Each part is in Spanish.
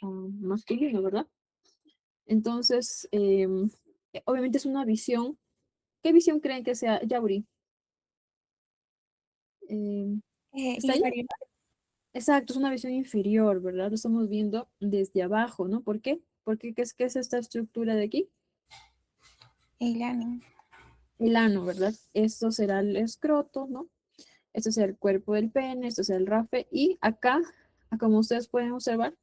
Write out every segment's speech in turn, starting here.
masculino, ¿verdad? Entonces, obviamente es una visión. ¿Qué visión creen que sea, Yauri? ¿Está ahí? Inferior. Exacto, es una visión inferior, ¿verdad? Lo estamos viendo desde abajo, ¿no? ¿Por qué? Porque qué es esta estructura de aquí? El ano. El ano, ¿verdad? Esto será el escroto, ¿no? Esto será el cuerpo del pene, esto será el rafe, y acá, como ustedes pueden observar,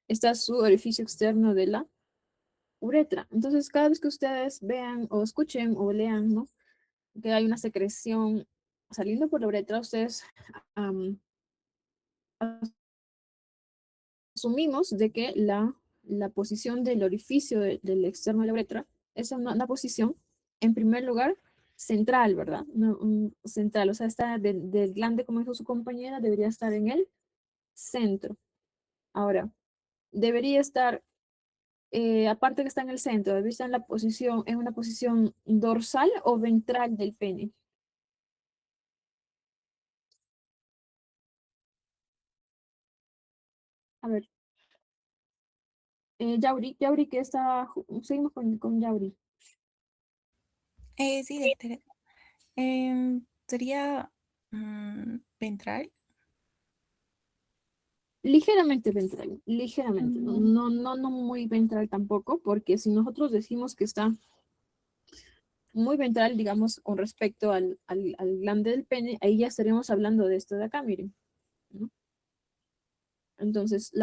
está su orificio externo de la uretra. Entonces, cada vez que ustedes vean o escuchen o lean, ¿no? Que hay una secreción saliendo por la uretra, ustedes um, asumimos de que la posición del orificio del externo de la uretra es una posición, en primer lugar, central, ¿verdad? Central, o sea, está del glande, como dijo su compañera, debería estar en el centro. Ahora, debería estar, aparte que está en el centro, debería estar en una posición dorsal o ventral del pene. A ver, Yauri, que está, seguimos con Yauri. Sí, doctora. Sería ventral. Ligeramente ventral, ligeramente, no, Mm, no muy ventral tampoco, porque si nosotros decimos que está muy ventral, digamos, con respecto al glande del pene, ahí ya estaríamos hablando de esto de acá, miren, ¿no? Entonces,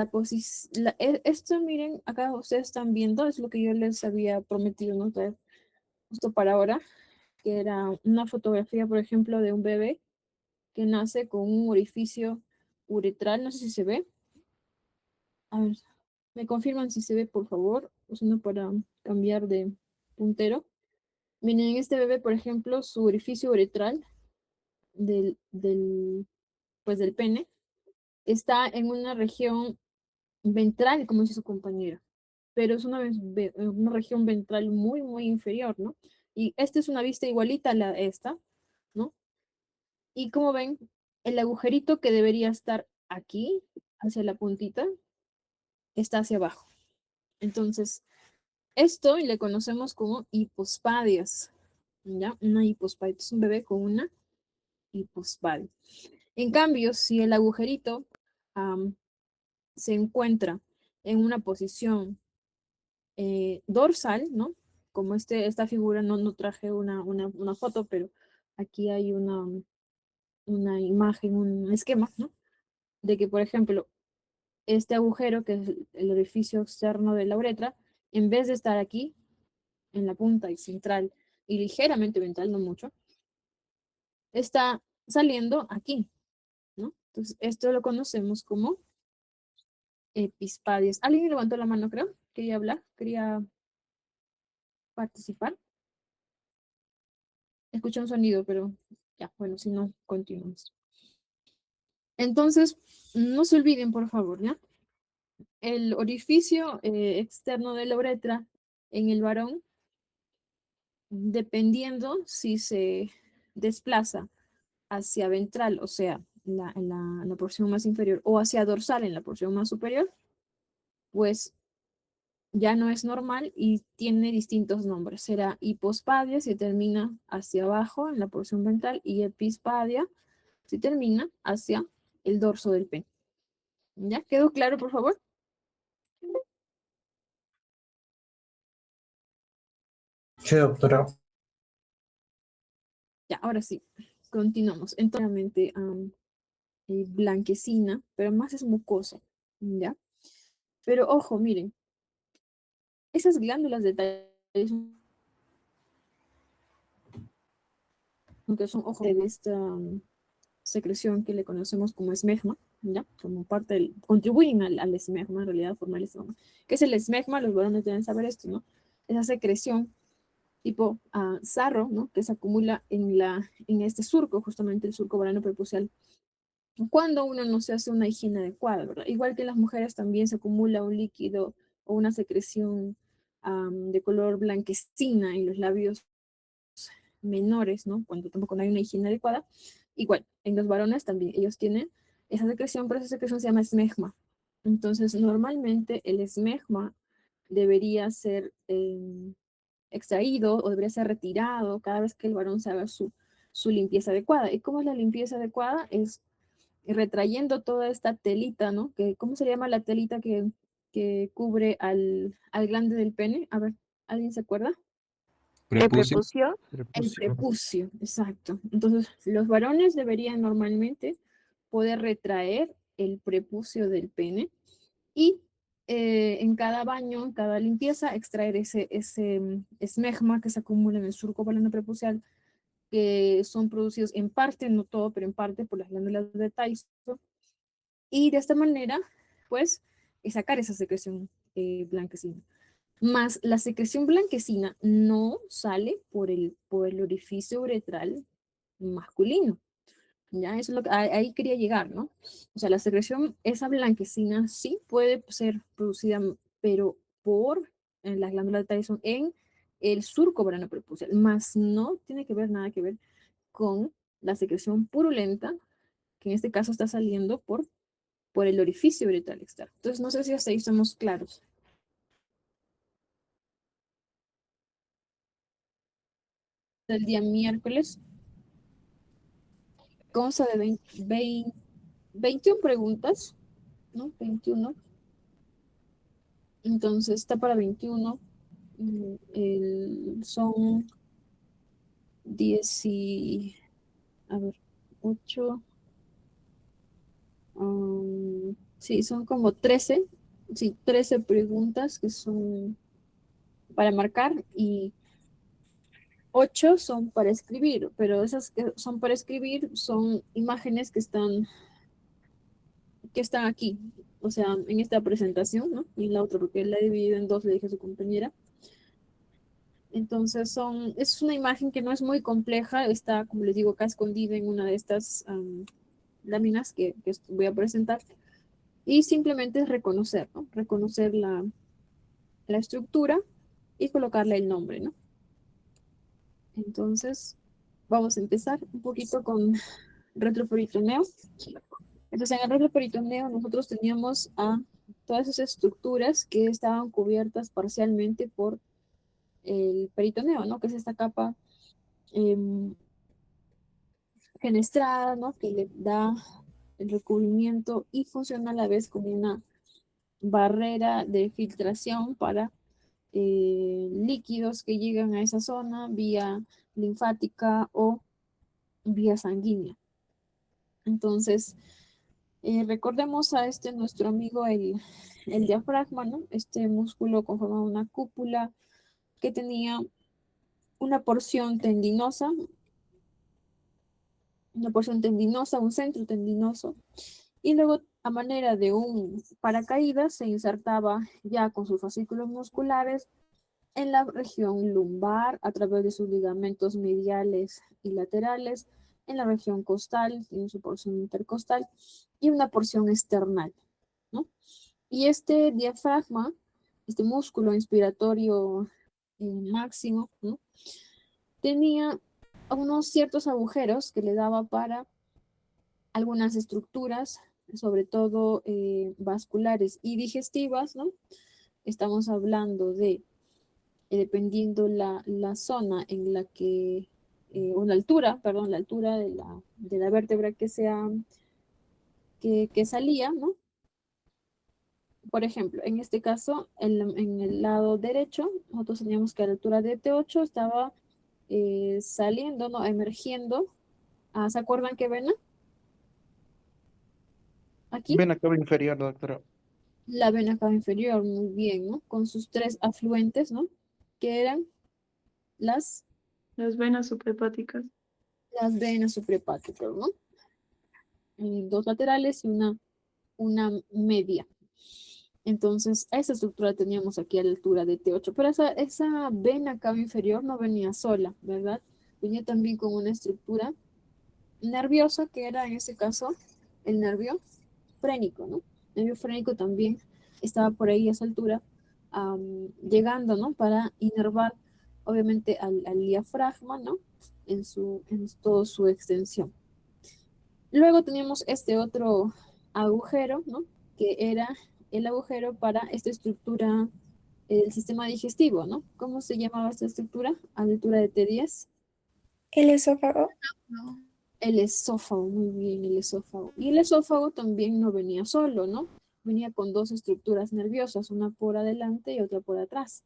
esto, miren, acá ustedes están viendo, es lo que yo les había prometido, ¿no? Traer justo para ahora, que era una fotografía, por ejemplo, de un bebé que nace con un orificio uretral, no sé si se ve. A ver, me confirman si se ve, por favor, usando para cambiar de puntero. Miren, en este bebé, por ejemplo, su orificio uretral pues del pene está en una región ventral, como dice su compañera, pero es una región ventral muy, muy inferior, ¿no? Y esta es una vista igualita a esta, ¿no? Y como ven, el agujerito que debería estar aquí, hacia la puntita, está hacia abajo. Entonces, esto le conocemos como hipospadias, ¿ya? Una hipospadia. Es un bebé con una hipospadia. En cambio, si el agujerito se encuentra en una posición dorsal, ¿no? Como esta figura, no traje una foto, pero aquí hay una imagen, un esquema, ¿no? De que, por ejemplo, este agujero, que es el orificio externo de la uretra, en vez de estar aquí, en la punta y central, y ligeramente ventral, no mucho, está saliendo aquí, ¿no? Entonces, esto lo conocemos como epispadias. ¿Alguien levantó la mano, creo? Quería hablar, quería participar. Escuché un sonido, pero ya, bueno, si no, continuamos. Entonces, no se olviden, por favor, ¿ya? El orificio externo de la uretra en el varón, dependiendo si se desplaza hacia ventral, o sea, en la porción más inferior, o hacia dorsal en la porción más superior, pues ya no es normal y tiene distintos nombres. Será hipospadia si termina hacia abajo en la porción ventral y epispadia si termina hacia el dorso del pene. ¿Ya? ¿Quedó claro, por favor? Sí, doctora. Ya, ahora sí, continuamos. Entonces, blanquecina, pero más es mucosa. ¿Ya? Pero ojo, miren, esas glándulas de Thales, aunque son ojo de esta secreción que le conocemos como esmegma, ¿ya? Como parte contribuyen al esmegma, en realidad, formar el esmegma. ¿Qué es el esmegma? Los varones deben saber esto, ¿no? Esa secreción tipo sarro, ¿no? Que se acumula en este surco, justamente el surco varano prepucial, cuando uno no se hace una higiene adecuada, ¿verdad? Igual que en las mujeres también se acumula un líquido o una secreción de color blanquecina en los labios menores, ¿no? Cuando tampoco no hay una higiene adecuada. Igual, en los varones también ellos tienen esa secreción, pero esa secreción se llama esmegma, Entonces, normalmente el esmegma debería ser extraído o debería ser retirado cada vez que el varón se haga su limpieza adecuada. ¿Y cómo es la limpieza adecuada? Es retrayendo toda esta telita, ¿no? ¿Cómo se llama la telita que cubre al glande del pene? A ver, ¿alguien se acuerda? El Prepucio. prepucio. El Prepucio. prepucio, exacto. Entonces, los varones deberían normalmente poder retraer el prepucio del pene y en cada baño, en cada limpieza, extraer ese esmegma que se acumula en el surco balano prepucial, que son producidos en parte, no todo, pero en parte por las glándulas de Tyson. Y de esta manera, pues, sacar esa secreción blanquecina. Más la secreción blanquecina no sale por el orificio uretral masculino. Ya, eso es lo que ahí quería llegar, ¿no? O sea, la secreción, esa blanquecina sí puede ser producida, pero por las glándulas de Tyson en el surco prepucial, más no tiene que ver nada que ver con la secreción purulenta, que en este caso está saliendo por el orificio uretral externo. Entonces, no sé si hasta ahí estamos claros. El día miércoles consta de 21 preguntas, ¿no? 21. Entonces está para 21. Son 10 y, a ver, 8. Sí, son como 13. Sí, 13 preguntas que son para marcar y 8 son para escribir, pero esas que son para escribir son imágenes que están aquí, o sea, en esta presentación, ¿no? Y en la otra, porque la he dividido en dos, le dije a su compañera. Entonces es una imagen que no es muy compleja, está, como les digo, acá escondida en una de estas láminas que voy a presentar. Y simplemente es reconocer, ¿no? Reconocer la estructura y colocarle el nombre, ¿no? Entonces, vamos a empezar un poquito con retroperitoneo. Entonces, en el retroperitoneo nosotros teníamos a todas esas estructuras que estaban cubiertas parcialmente por el peritoneo, ¿no? Que es esta capa fenestrada, ¿no? Que le da el recubrimiento y funciona a la vez como una barrera de filtración para líquidos que llegan a esa zona vía linfática o vía sanguínea. Entonces, recordemos a nuestro amigo, el diafragma, ¿no? Este músculo conformaba una cúpula que tenía una porción tendinosa, un centro tendinoso, y luego a manera de un paracaídas se insertaba ya con sus fascículos musculares en la región lumbar a través de sus ligamentos mediales y laterales, en la región costal, tiene su porción intercostal y una porción external, ¿no? Y este diafragma, este músculo inspiratorio máximo, ¿no? Tenía unos ciertos agujeros que le daba para algunas estructuras, sobre todo vasculares y digestivas, ¿no? Estamos hablando de, dependiendo la zona en la que, o la altura, perdón, la altura de la vértebra que salía, ¿no? Por ejemplo, en este caso, en el lado derecho, nosotros teníamos que a la altura de T8 estaba saliendo, ¿no? Emergiendo. ¿Se acuerdan qué vena? Aquí, Ven acá inferior, doctora. la vena cava inferior, muy bien, ¿no? Con sus 3 afluentes, ¿no? Que eran las, Las venas suprahepáticas. las venas suprahepáticas, ¿no? 2 laterales y una media. Entonces, esa estructura teníamos aquí a la altura de T8, pero esa vena cava inferior no venía sola, ¿verdad? Venía también con una estructura nerviosa, que era en este caso el nervio frénico, ¿no? El nervio frénico también estaba por ahí a esa altura, llegando, ¿no? Para inervar, obviamente, al diafragma, ¿no? En toda su extensión. Luego teníamos este otro agujero, ¿no? Que era el agujero para esta estructura del sistema digestivo, ¿no? ¿Cómo se llamaba esta estructura a la altura de T10? El esófago. No. El esófago, muy bien, el esófago. Y el esófago también no venía solo, ¿no? Venía con dos estructuras nerviosas, una por adelante y otra por atrás.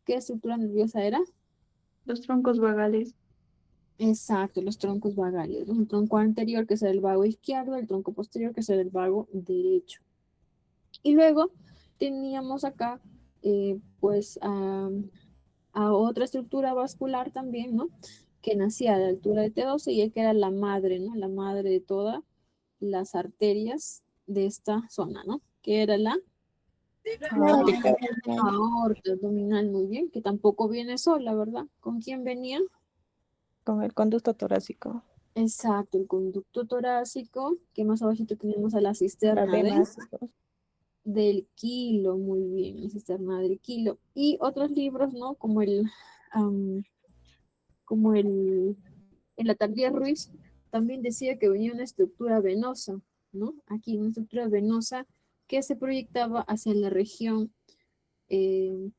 ¿Qué estructura nerviosa era? Los troncos vagales. Exacto, los troncos vagales, ¿no? Un tronco anterior que es el vago izquierdo, el tronco posterior que es el vago derecho. Y luego teníamos acá, pues, a otra estructura vascular también, ¿no? Que nacía a la altura de T12 y que era la madre, ¿no? La madre de todas las arterias de esta zona, ¿no? Que era la Aórtica. aorta abdominal, muy bien, que tampoco viene sola, ¿verdad? ¿Con quién venía? Con el conducto torácico. Exacto, el conducto torácico, que más abajito tenemos a la La cisterna vena. del kilo, muy bien, la cisterna del kilo. Y otros libros, ¿no? Am, como el Atalier Ruiz, también decía que venía una estructura venosa, ¿no? Aquí una estructura venosa que se proyectaba hacia la región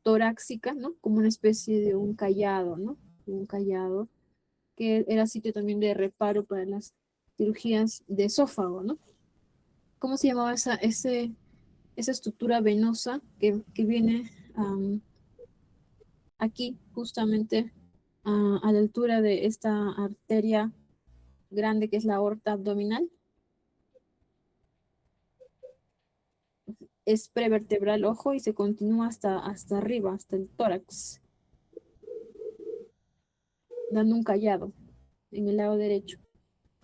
torácica, ¿no? Como una especie de un callado, ¿no? Un callado que era sitio también de reparo para las cirugías de esófago, ¿no? ¿Cómo se llamaba esa estructura venosa que viene aquí justamente a la altura de esta arteria grande que es la aorta abdominal? Es prevertebral, ojo, y se continúa hasta arriba, hasta el tórax, dando un callado en el lado derecho.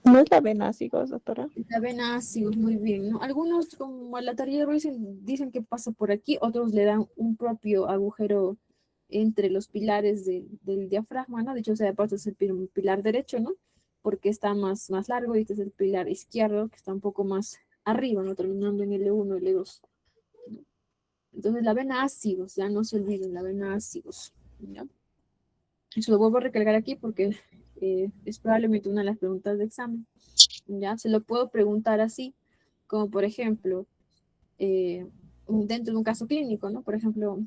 ¿No es la vena, sigos, doctora? La vena sí, muy bien, ¿no? Algunos, como la tarea dicen que pasa por aquí, otros le dan un propio agujero entre los pilares del diafragma, ¿no? De hecho, o sea, aparte es el pilar derecho, ¿no? Porque está más largo y este es el pilar izquierdo, que está un poco más arriba, ¿no? Terminando en L1, L2. ¿No? Entonces, la vena ácidos, ya no se olviden, la vena ácidos, ¿ya? Eso lo vuelvo a recalcar aquí porque es probablemente una de las preguntas de examen. ¿Ya? Se lo puedo preguntar así, como por ejemplo, dentro de un caso clínico, ¿no? Por ejemplo,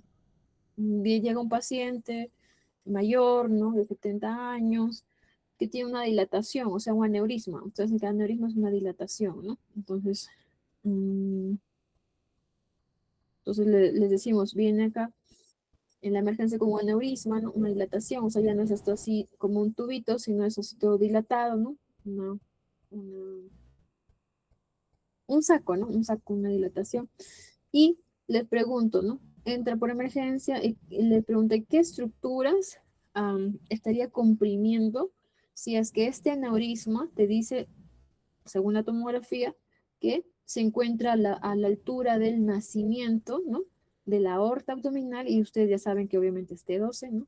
llega un paciente mayor, ¿no? De 70 años, que tiene una dilatación, o sea, un aneurisma. Entonces, el aneurisma es una dilatación, ¿no? Entonces, les decimos, viene acá en la emergencia con un aneurisma, ¿no? Una dilatación, o sea, ya no es esto así como un tubito, sino es así todo dilatado, ¿no? Una un saco, ¿no? Un saco, una dilatación. Y le pregunto, ¿no? Entra por emergencia y le pregunté qué estructuras estaría comprimiendo si es que este aneurisma te dice, según la tomografía, que se encuentra a la altura del nacimiento, ¿no? De la aorta abdominal y ustedes ya saben que obviamente es T12, ¿no?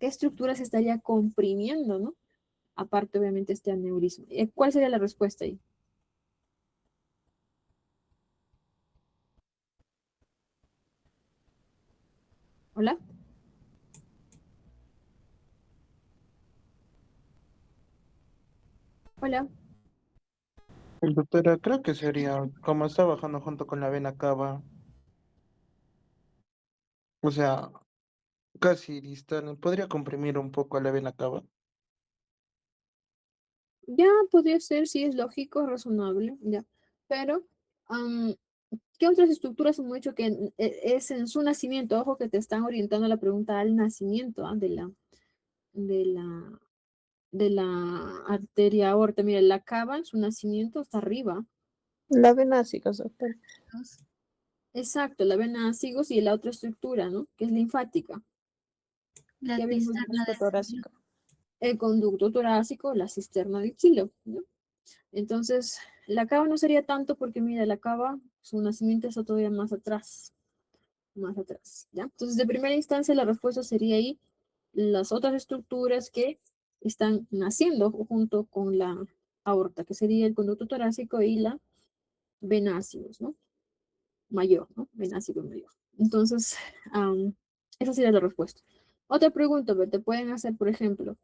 ¿Qué estructuras estaría comprimiendo, ¿no? Aparte, obviamente, este aneurisma. ¿Cuál sería la respuesta ahí? ¿Hola? Hola. Doctora, creo que sería, como está bajando junto con la vena cava, o sea, casi distal, podría comprimir un poco a la vena cava. Ya podría ser, sí, es lógico, razonable, ya. Pero, am, ¿qué otras estructuras hemos dicho que es en su nacimiento? Ojo que te están orientando la pregunta al nacimiento de la, de la arteria aorta. Mira, la cava en su nacimiento está arriba. La vena, sigos, doctora. Exacto, la vena sigos y la otra estructura, ¿no? Que es linfática. La ¿Qué habíamos dicho? cisterna Conducto torácico. El conducto torácico, la cisterna del kilo, ¿no? Entonces, la cava no sería tanto porque, mira, la cava, su nacimiento está todavía más atrás, ¿ya? Entonces, de primera instancia, la respuesta sería ahí las otras estructuras que están naciendo junto con la aorta, que sería el conducto torácico y la vena ácidos, ¿no? Mayor, ¿no? Vena ácido mayor. Entonces, esa sería la respuesta. Otra pregunta, te pueden hacer, por ejemplo,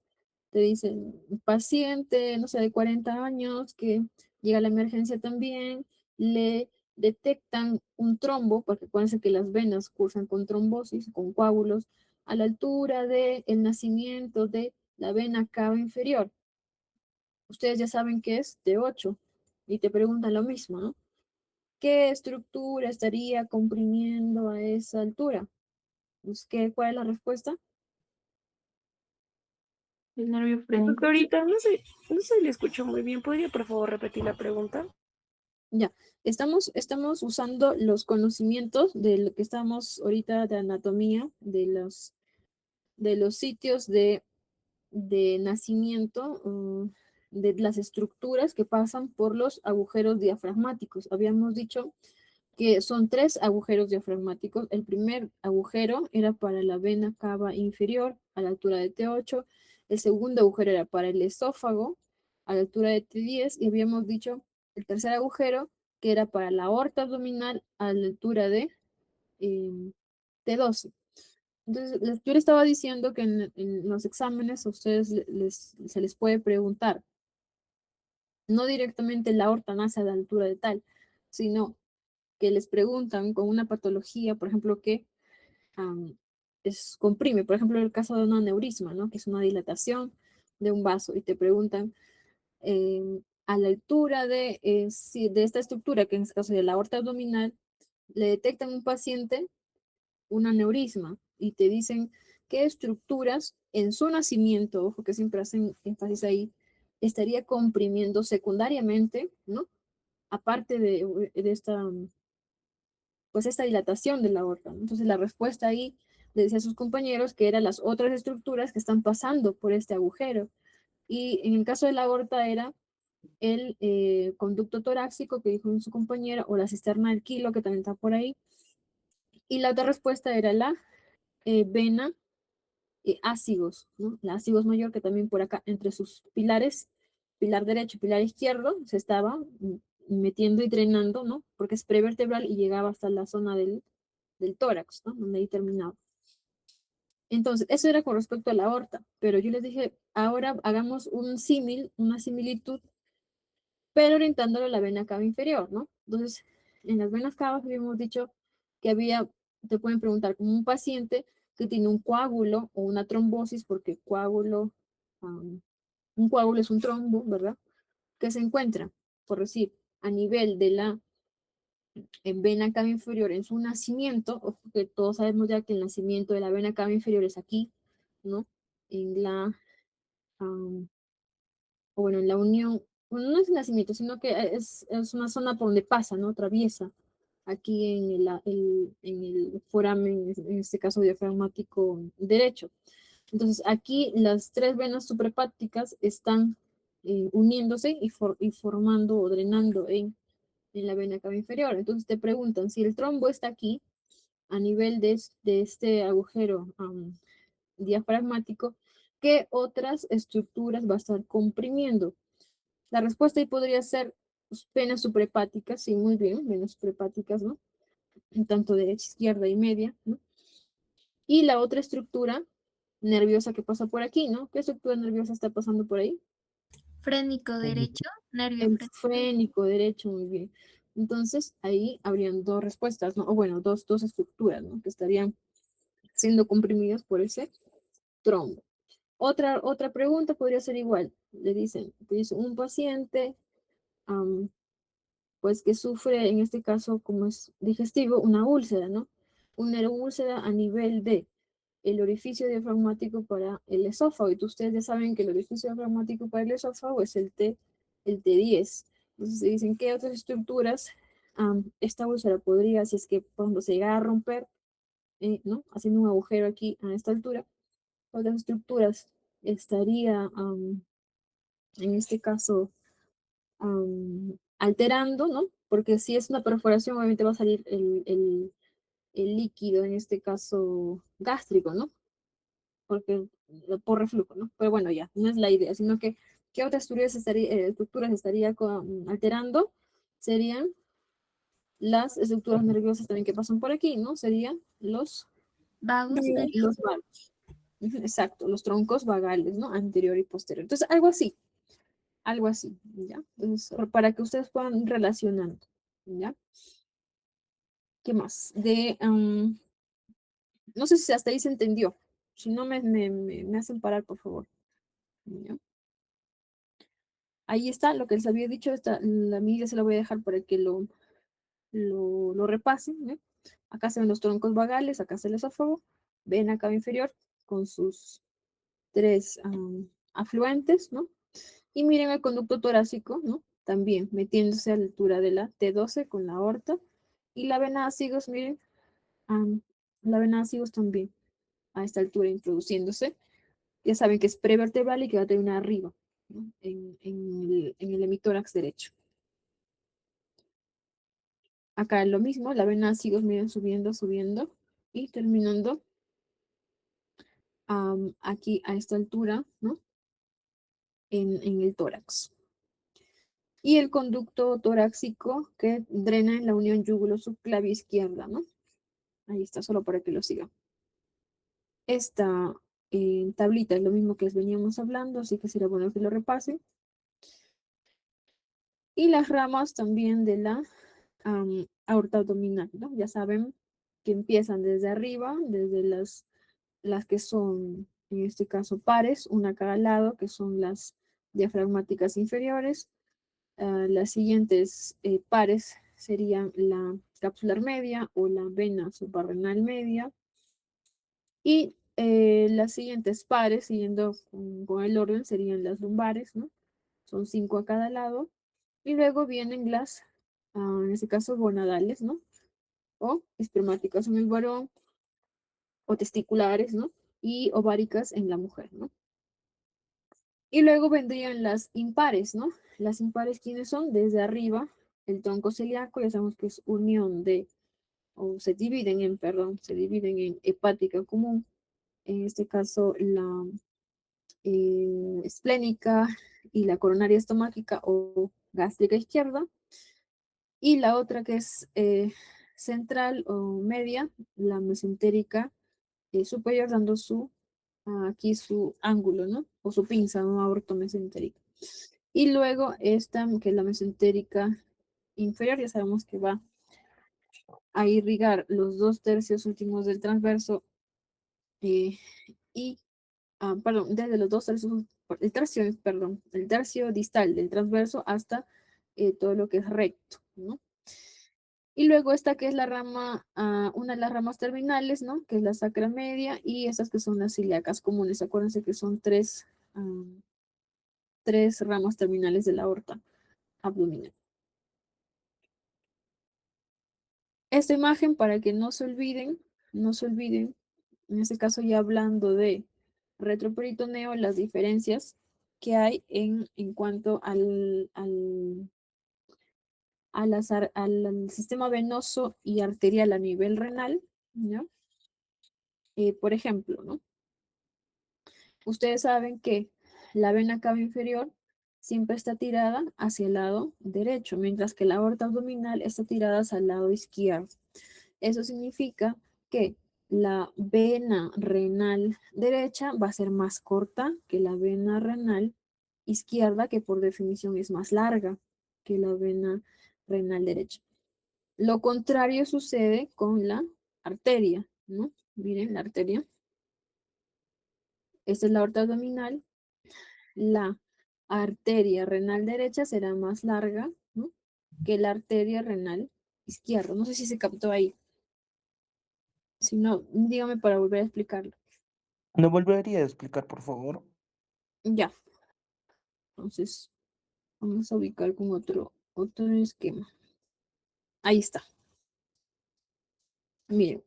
te dicen, un paciente, no sé, de 40 años, que llega a la emergencia también, le detectan un trombo, porque acuérdense que las venas cursan con trombosis, con coágulos, a la altura del nacimiento de la vena cava inferior. Ustedes ya saben que es T8 y te preguntan lo mismo, ¿no? ¿Qué estructura estaría comprimiendo a esa altura? Pues, ¿cuál es la respuesta? El nervio frénico. Doctorita, no se le escuchó muy bien. ¿Podría por favor repetir la pregunta? Ya, estamos usando los conocimientos de lo que estamos ahorita de anatomía, de los sitios de nacimiento, de las estructuras que pasan por los agujeros diafragmáticos. Habíamos dicho que son 3 agujeros diafragmáticos. El primer agujero era para la vena cava inferior a la altura de T8. El segundo agujero era para el esófago a la altura de T10. Y habíamos dicho el tercer agujero que era para la aorta abdominal a la altura de T12. Entonces, yo le estaba diciendo que en los exámenes a ustedes se les puede preguntar, no directamente la aorta nace a la altura de tal, sino que les preguntan con una patología, por ejemplo, que comprime, por ejemplo, el caso de un aneurisma, ¿no? Que es una dilatación de un vaso, y te preguntan a la altura de esta estructura, que en este caso es la aorta abdominal, le detectan a un paciente un aneurisma y te dicen qué estructuras en su nacimiento, ojo que siempre hacen énfasis ahí, estaría comprimiendo secundariamente, ¿no? Aparte de esta, pues esta dilatación de la aorta, ¿no? Entonces la respuesta ahí le decía a sus compañeros que eran las otras estructuras que están pasando por este agujero. Y en el caso de la aorta era el conducto torácico que dijo su compañera, o la cisterna del kilo que también está por ahí. Y la otra respuesta era la vena ácigos, ¿no? La ácigos mayor que también por acá entre sus pilares, pilar derecho y pilar izquierdo, se estaba metiendo y drenando, ¿no? Porque es prevertebral y llegaba hasta la zona del tórax, ¿no? Donde ahí terminaba. Entonces, eso era con respecto a la aorta, pero yo les dije, ahora hagamos un símil, una similitud, pero orientándolo a la vena cava inferior, ¿no? Entonces, en las venas cavas habíamos dicho que te pueden preguntar como un paciente que tiene un coágulo o una trombosis, porque un coágulo es un trombo, ¿verdad? Que se encuentra, por decir, a nivel de la vena cava inferior en su nacimiento, ojo que todos sabemos ya que el nacimiento de la vena cava inferior es aquí, ¿no? En la, o bueno, en la unión, bueno, no es el nacimiento, sino que es una zona por donde pasa, ¿no? Atraviesa aquí en el foramen, en este caso diafragmático derecho. Entonces, aquí las 3 venas suprahepáticas están uniéndose y formando o drenando en la vena cava inferior. Entonces, te preguntan si el trombo está aquí, a nivel de este agujero diafragmático, ¿qué otras estructuras va a estar comprimiendo? La respuesta ahí podría ser pues, venas suprahepáticas, sí, muy bien, venas suprahepáticas, ¿no? Tanto derecha, izquierda y media, ¿no? Y la otra estructura nerviosa que pasa por aquí, ¿no? ¿Qué estructura nerviosa está pasando por ahí? Frénico derecho, nervio El frénico. frénico derecho, muy bien. Entonces, ahí habrían 2 respuestas, ¿no? O bueno, dos estructuras, ¿no? Que estarían siendo comprimidas por ese trombo. Otra pregunta podría ser igual. Le dicen, pues, un paciente, pues, que sufre, en este caso, como es digestivo, una úlcera, ¿no? Una úlcera a nivel de el orificio diafragmático para el esófago. Y ustedes ya saben que el orificio diafragmático para el esófago es el T10. Entonces se dicen qué otras estructuras esta úlcera podría, si es que cuando se llega a romper, ¿no? Haciendo un agujero aquí a esta altura, otras estructuras estaría, en este caso, alterando, ¿no? Porque si es una perforación, obviamente va a salir el líquido, en este caso gástrico, ¿no? Porque por reflujo, ¿no? Pero bueno, ya, no es la idea, sino que ¿qué otras estructuras estaría alterando? Serían las estructuras nerviosas también que pasan por aquí, ¿no? Serían Vagos, los vagos. Exacto, los troncos vagales, ¿no? Anterior y posterior. Entonces, algo así, ¿ya? Entonces, para que ustedes puedan relacionando, ¿ya? ¿qué más? No sé si hasta ahí se entendió. Si no, me hacen parar, por favor. ¿Ya? Ahí está lo que les había dicho. La medida se la voy a dejar para que lo repasen. ¿Ya? Acá se ven los troncos vagales, acá se el esófago, vena cava inferior con sus 3 afluentes, ¿no? Y miren el conducto torácico, ¿no? También metiéndose a la altura de la T12 con la aorta. Y la vena cigos, miren, la vena cigos también a esta altura introduciéndose. Ya saben que es prevertebral y que va a tener una arriba, ¿no? En el hemitórax derecho. Acá lo mismo, la vena cigos, miren, subiendo, subiendo y terminando aquí a esta altura, ¿no? En el tórax. Y el conducto torácico que drena en la unión yúgulo-subclavia izquierda, ¿no? Ahí está, solo para que lo sigan. Esta tablita es lo mismo que veníamos hablando, así que sería bueno que lo repasen. Y las ramas también de la aorta abdominal, ¿no? Ya saben que empiezan desde arriba, desde las que son, en este caso, pares, una a cada lado, que son las diafragmáticas inferiores. Las siguientes pares serían la capsular media o la vena suprarrenal media. Y las siguientes pares, siguiendo con el orden, serían las lumbares, ¿no? Son 5 a cada lado. Y luego vienen las, en este caso, gonadales, ¿no? O espermáticas en el varón, o testiculares, ¿no? Y ováricas en la mujer, ¿no? Y luego vendrían las impares, ¿no? Las impares, ¿quiénes son? Desde arriba, el tronco celíaco, ya sabemos que es unión de, o se dividen en, perdón, se dividen en hepática común, en este caso la esplénica y la coronaria estomática o gástrica izquierda, y la otra que es central o media, la mesentérica superior, dando aquí su ángulo, ¿no? O su pinza, ¿no? Aorto mesentérica. Y luego esta, que es la mesentérica inferior, ya sabemos que va a irrigar los 2/3 últimos del transverso y, perdón, desde los 2/3, el tercio, perdón, el tercio distal del transverso hasta todo lo que es recto, ¿no? Y luego esta que es la rama, una de las ramas terminales, ¿no? Que es la sacra media, y estas que son las ilíacas comunes. Acuérdense que son tres ramas terminales de la aorta abdominal. Esta imagen, para que no se olviden, en este caso ya hablando de retroperitoneo, las diferencias que hay en cuanto al sistema venoso y arterial a nivel renal, ¿no? Por ejemplo, ¿no? Ustedes saben que la vena cava inferior siempre está tirada hacia el lado derecho, mientras que la aorta abdominal está tirada hacia el lado izquierdo. Eso significa que la vena renal derecha va a ser más corta que la vena renal izquierda, que por definición es más larga que la vena renal derecha. Lo contrario sucede con la arteria, ¿no? Miren la arteria. Esta es la aorta abdominal. La arteria renal derecha será más larga, ¿no? Que la arteria renal izquierda. No sé si se captó ahí. Si no, dígame para volver a explicarlo. ¿Me volvería a explicar, por favor? Ya. Entonces, vamos a ubicar con otro esquema. Ahí está. Miren,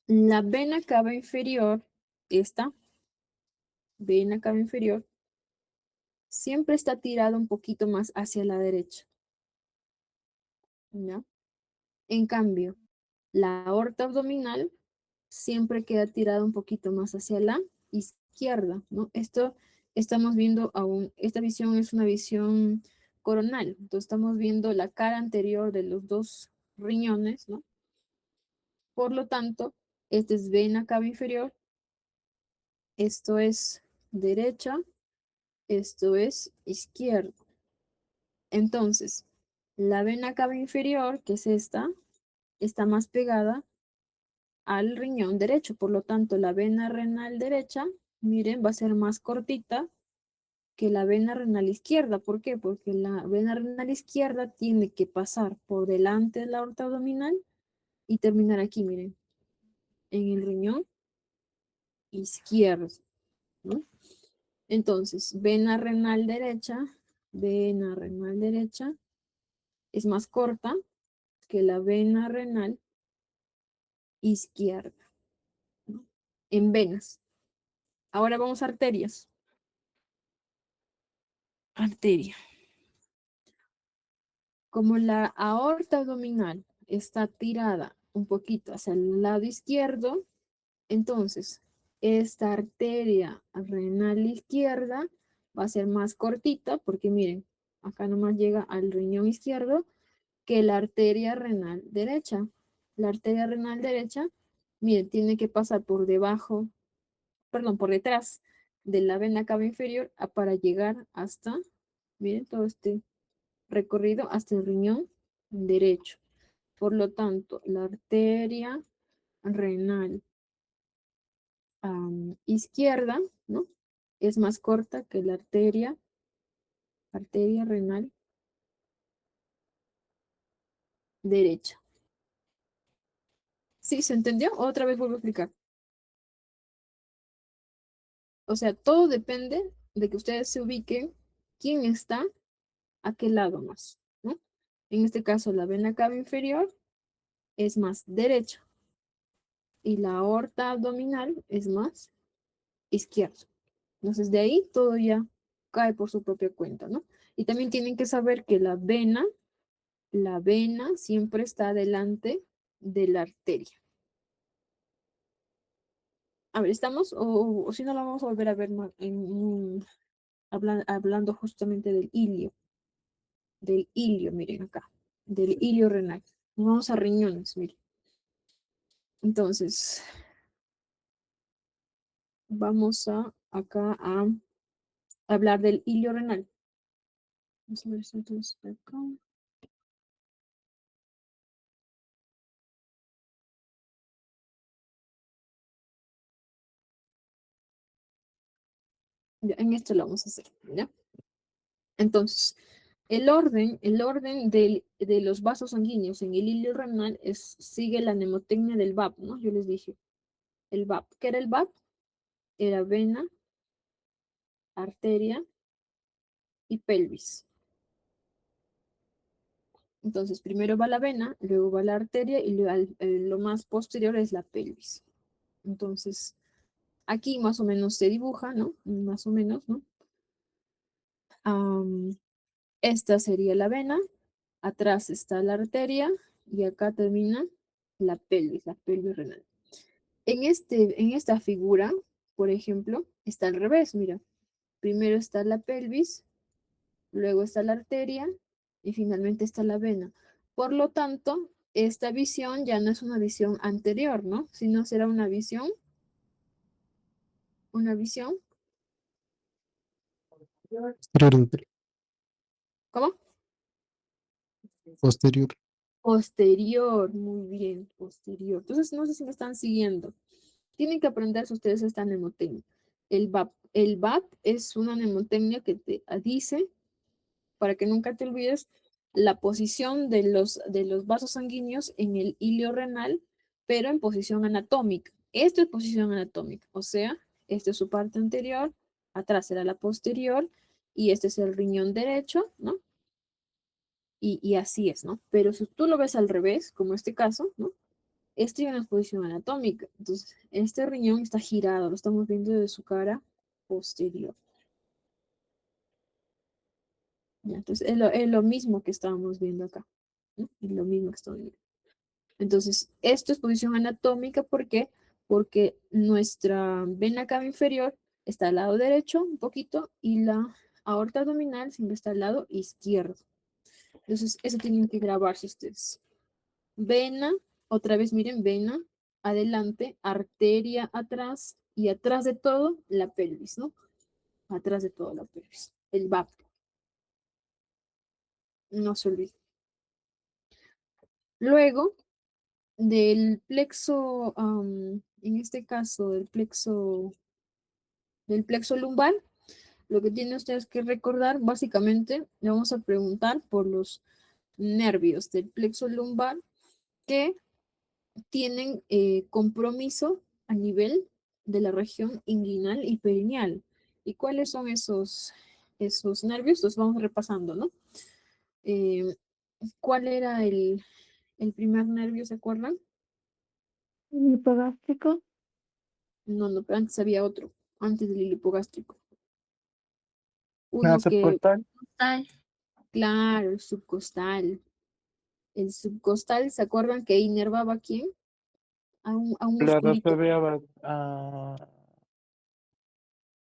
la vena cava inferior, esta vena cava inferior, siempre está tirada un poquito más hacia la derecha, ¿ya? En cambio, la aorta abdominal siempre queda tirada un poquito más hacia la izquierda, ¿no? Esto estamos viendo aún, esta visión es una visión coronal, entonces estamos viendo la cara anterior de los dos riñones, ¿no? Por lo tanto, esta es vena cava inferior, esto es derecha, esto es izquierdo. Entonces, la vena cava inferior, que es esta, está más pegada al riñón derecho. Por lo tanto, la vena renal derecha, miren, va a ser más cortita que la vena renal izquierda. ¿Por qué? Porque la vena renal izquierda tiene que pasar por delante de la aorta abdominal y terminar aquí, miren, en el riñón izquierdo, ¿no? Entonces, vena renal derecha es más corta que la vena renal izquierda, ¿no? En venas. Ahora vamos a arterias. Arteria. Como la aorta abdominal está tirada un poquito hacia el lado izquierdo, entonces esta arteria renal izquierda va a ser más cortita porque miren, acá nomás llega al riñón izquierdo que la arteria renal derecha. La arteria renal derecha, miren, tiene que pasar por debajo, perdón, por detrás de la vena cava inferior para llegar hasta, miren, todo este recorrido hasta el riñón derecho. Por lo tanto, la arteria renal izquierda, ¿no? Es más corta que la arteria renal derecha. ¿Sí se entendió? Otra vez vuelvo a explicar. O sea, todo depende de que ustedes se ubiquen quién está a qué lado más, ¿no? En este caso, la vena cava inferior es más derecha y la aorta abdominal es más izquierda. Entonces, de ahí todo ya cae por su propia cuenta, ¿no? Y también tienen que saber que la vena siempre está delante de la arteria. A ver, ¿estamos? O si no, la vamos a volver a ver hablando justamente del ilio, miren acá, del ilio renal. Vamos a riñones, miren. Entonces, vamos acá a hablar del ilio renal. Vamos a ver si entonces acá. Ya, en esto lo vamos a hacer, ¿ya? Entonces, el orden de los vasos sanguíneos en el hilo renal sigue la mnemotecnia del VAP, ¿no? Yo les dije, el VAP. ¿Qué era el VAP? Era vena, arteria y pelvis. Entonces, primero va la vena, luego va la arteria y lo más posterior es la pelvis. Entonces, aquí más o menos se dibuja, ¿no? Más o menos, ¿no? Esta sería la vena, atrás está la arteria y acá termina la pelvis renal. En esta figura, por ejemplo, está al revés, mira. Primero está la pelvis, luego está la arteria y finalmente está la vena. Por lo tanto, esta visión ya no es una visión anterior, ¿no? Sino será una visión Posterior, ¿cómo? posterior. Posterior, muy bien, posterior. Entonces, no sé si me están siguiendo. Tienen que aprenderse ustedes esta mnemotecnia. El VAP. El VAP es una mnemotecnia que te dice, para que nunca te olvides, la posición de los vasos sanguíneos en el hilo renal, pero en posición anatómica. Esto es posición anatómica, o sea, esta es su parte anterior, atrás será la posterior, y este es el riñón derecho, ¿no? Y así es, ¿no? Pero si tú lo ves al revés, como este caso, ¿no? Este ya no es posición anatómica. Entonces, este riñón está girado, lo estamos viendo de su cara posterior. Ya, entonces, es lo mismo que estábamos viendo acá, ¿no? Es lo mismo que estamos viendo. Entonces, esto es posición anatómica, ¿por qué? Porque nuestra vena cava inferior está al lado derecho un poquito y la aorta abdominal siempre está al lado izquierdo. Entonces, eso tienen que grabarse ustedes. Vena, otra vez miren, vena, adelante, arteria atrás y atrás de todo la pelvis, ¿no? Atrás de todo la pelvis. El VAP. No se olviden. Luego, del plexo, en este caso, del plexo lumbar, lo que tienen ustedes que recordar, básicamente, le vamos a preguntar por los nervios del plexo lumbar que tienen compromiso a nivel de la región inguinal y perineal. ¿Y cuáles son esos nervios? Los vamos repasando, ¿no? ¿Cuál era el primer nervio, se acuerdan? Hipogástrico. No, pero antes había otro, antes del hipogástrico. La Uno que, subcostal. Tal. claro, el subcostal. El subcostal, ¿se acuerdan que inervaba a quién? A un La musculito. rodeaba.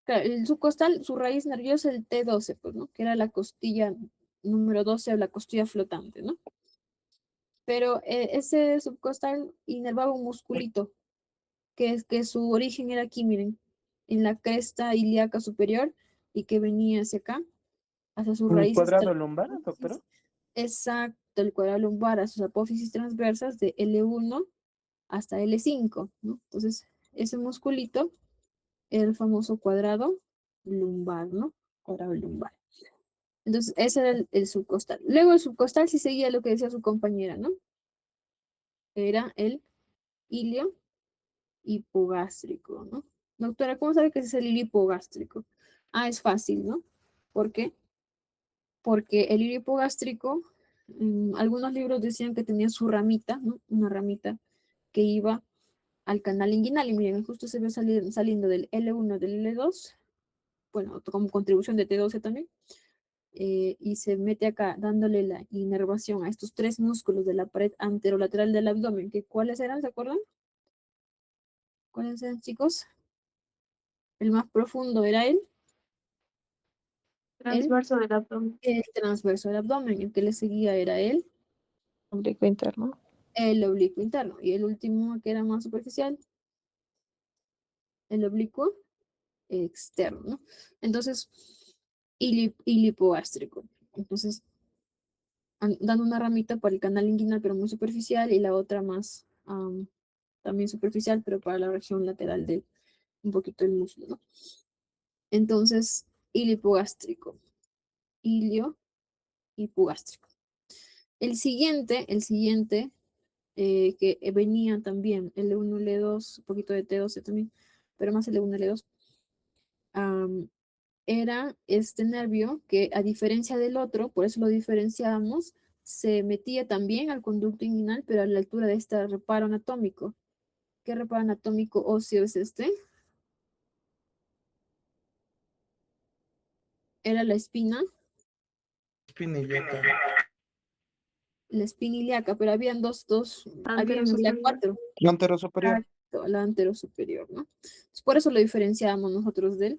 Claro, el subcostal, su raíz nerviosa el T12, pues, ¿no? Que era la costilla número 12 o la costilla flotante, ¿no? Pero ese subcostal inervaba un musculito, que su origen era aquí, miren, en la cresta ilíaca superior y que venía hacia acá, hacia sus ¿Un raíces. cuadrado lumbar, doctora? Exacto, el cuadrado lumbar a sus apófisis transversas de L1 hasta L5, ¿no? Entonces, ese musculito era el famoso cuadrado lumbar, ¿no? Cuadrado lumbar. Entonces, ese era el subcostal. Luego el subcostal sí seguía lo que decía su compañera, ¿no? Era el ilio hipogástrico, ¿no? Doctora, ¿cómo sabe que ese es el ilio hipogástrico? Ah, es fácil, ¿no? ¿Por qué? Porque el ilio hipogástrico, algunos libros decían que tenía su ramita, ¿no? Una ramita que iba al canal inguinal, y miren, justo se ve saliendo del L1, del L2, bueno, como contribución de T12 también, y se mete acá dándole la inervación a estos tres músculos de la pared anterolateral del abdomen, que ¿cuáles eran? ¿Se acuerdan? ¿Cuáles eran, chicos? El más profundo era el, Transverso del abdomen. el transverso del abdomen, el que le seguía era Oblicuo interno. el oblicuo interno, y el último que era más superficial, el oblicuo externo, ¿no? Entonces, hipogástrico. Entonces, dando una ramita para el canal inguinal, pero muy superficial, y la otra más también superficial, pero para la región lateral de un poquito del muslo, ¿no? Entonces, hipogástrico, ilio hipogástrico. El siguiente que venía también, L1, L2, un poquito de T12 también, pero más L1, L2, era este nervio que, a diferencia del otro, por eso lo diferenciábamos, se metía también al conducto inguinal, pero a la altura de este reparo anatómico. ¿Qué reparo anatómico óseo es este? Era la espina, Espinilleta. la espina ilíaca, pero habían habían en realidad Anterosuperior. cuatro. Antero superior. Exacto, la anterosuperior, ¿no? Entonces, por eso lo diferenciábamos nosotros del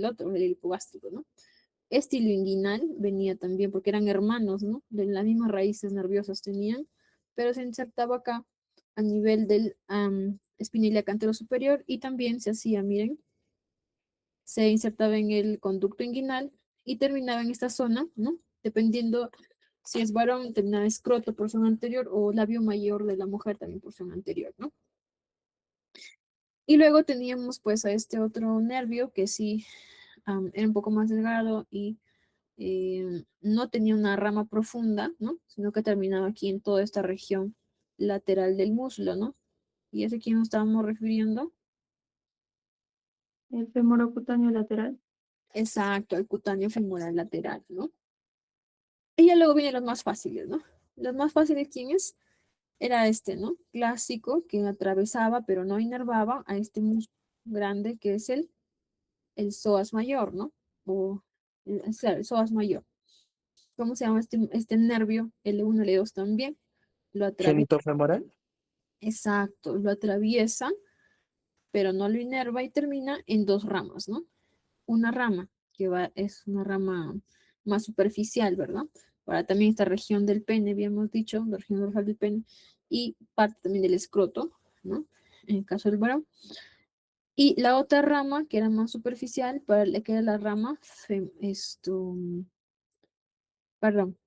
otro, del hipogástrico, ¿no? Este hilo inguinal venía también, porque eran hermanos, ¿no? De las mismas raíces nerviosas tenían, pero se insertaba acá a nivel del espina ilíaca antero superior, y también se hacía, miren, se insertaba en el conducto inguinal y terminaba en esta zona, ¿no? Dependiendo si es varón, terminaba escroto, porción anterior, o labio mayor de la mujer, también porción anterior, ¿no? Y luego teníamos pues a este otro nervio que sí era un poco más delgado y no tenía una rama profunda, ¿no? Sino que terminaba aquí en toda esta región lateral del muslo, ¿no? ¿Y ese a quién nos estábamos refiriendo? El femorocutáneo lateral. Exacto, el cutáneo femoral lateral, ¿no? Y ya luego vienen los más fáciles, ¿no? Los más fáciles, ¿quién es? Era este, ¿no? Clásico, que atravesaba pero no inervaba a este músculo grande que es el psoas mayor, ¿no? O, claro, el psoas mayor. ¿Cómo se llama este nervio? L1, L2 también. Lo atraviesa. Genitofemoral. Exacto, lo atraviesa, pero no lo inerva y termina en dos ramas, ¿no? Una rama es una rama más superficial, ¿verdad? Para también esta región del pene, habíamos dicho, la región dorsal del pene, y parte también del escroto, ¿no? En el caso del varón. Y la otra rama, que era más superficial, que era la rama, perdón,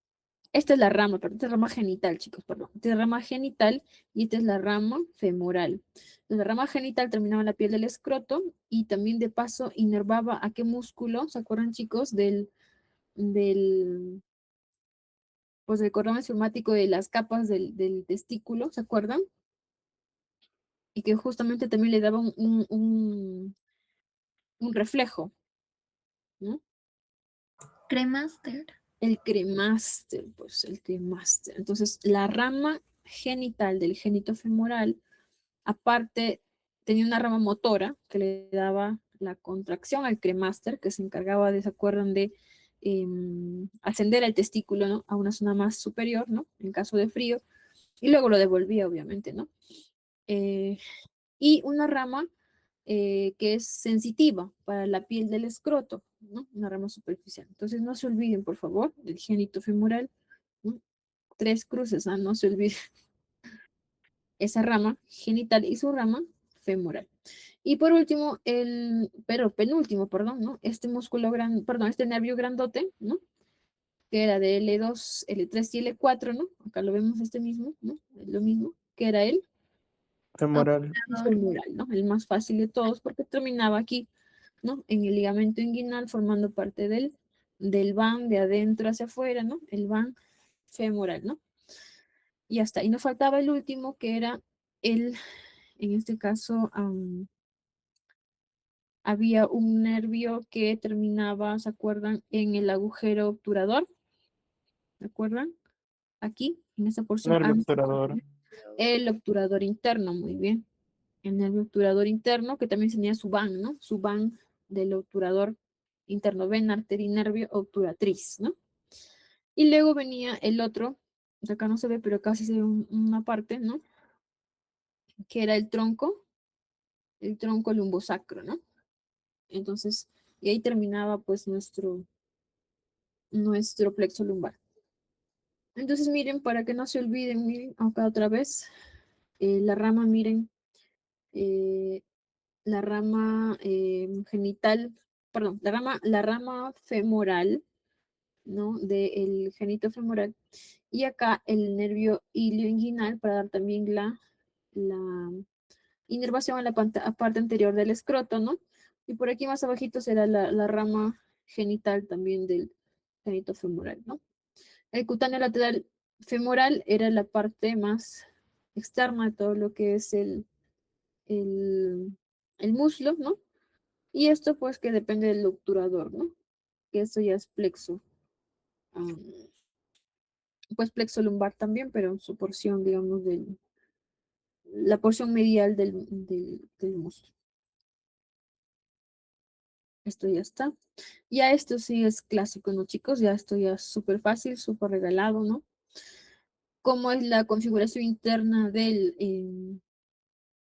Esta es la rama, perdón, esta es la rama genital, chicos, perdón. Esta es la rama genital y esta es la rama femoral. La rama genital terminaba en la piel del escroto y también de paso inervaba a qué músculo, ¿se acuerdan, chicos? Pues del cordón esfermático de las capas del testículo, ¿se acuerdan? Y que justamente también le daba un reflejo, ¿no? Cremaster. El cremáster, pues el cremáster. Entonces, la rama genital del génito femoral, aparte, tenía una rama motora que le daba la contracción al cremáster, que se encargaba de, ¿se acuerdan? De ascender el testículo, ¿no? A una zona más superior, ¿no? En caso de frío, y luego lo devolvía, obviamente, ¿no? Y una rama que es sensitiva para la piel del escroto, ¿no? Una rama superficial. Entonces no se olviden, por favor, del génito femoral, ¿no? 3 cruces, ¿ah? No se olviden. Esa rama genital y su rama femoral. Y por último, penúltimo, perdón, ¿no? Este músculo este nervio grandote, ¿no? Que era de L2, L3 y L4, ¿no? Acá lo vemos este mismo, ¿no? Es lo mismo, que era el Femoral. femoral, ¿no? El más fácil de todos porque terminaba aquí, ¿no? En el ligamento inguinal formando parte del van de adentro hacia afuera, ¿no? El van femoral, ¿no? Y hasta ahí nos faltaba el último que era en este caso, había un nervio que terminaba, ¿se acuerdan? En el agujero obturador, ¿se acuerdan? Aquí, en esta porción Nervio obturador. el obturador interno, muy bien. El nervio obturador interno, que también tenía su van, ¿no? Su van del obturador interno, vena, arteria y nervio obturatriz, ¿no? Y luego venía el otro, de acá no se ve, pero casi se ve una parte, ¿no? Que era el tronco lumbosacro, ¿no? Entonces, y ahí terminaba pues nuestro plexo lumbar. Entonces, miren, para que no se olviden, miren, acá otra vez, la rama, miren, la rama genital, perdón, la rama femoral, ¿no? Del genito femoral. Y acá el nervio ilioinguinal para dar también la inervación a la parte anterior del escroto, ¿no? Y por aquí más abajito será la rama genital también del genito femoral, ¿no? El cutáneo lateral femoral era la parte más externa de todo lo que es el muslo, ¿no? Y esto pues que depende del obturador, ¿no? Que esto ya es plexo. Pues plexo lumbar también, pero en su porción, digamos, la porción medial del muslo. Esto ya está. Ya esto sí es clásico, ¿no, chicos? Ya esto ya es súper fácil, súper regalado, ¿no? ¿Cómo es la configuración interna del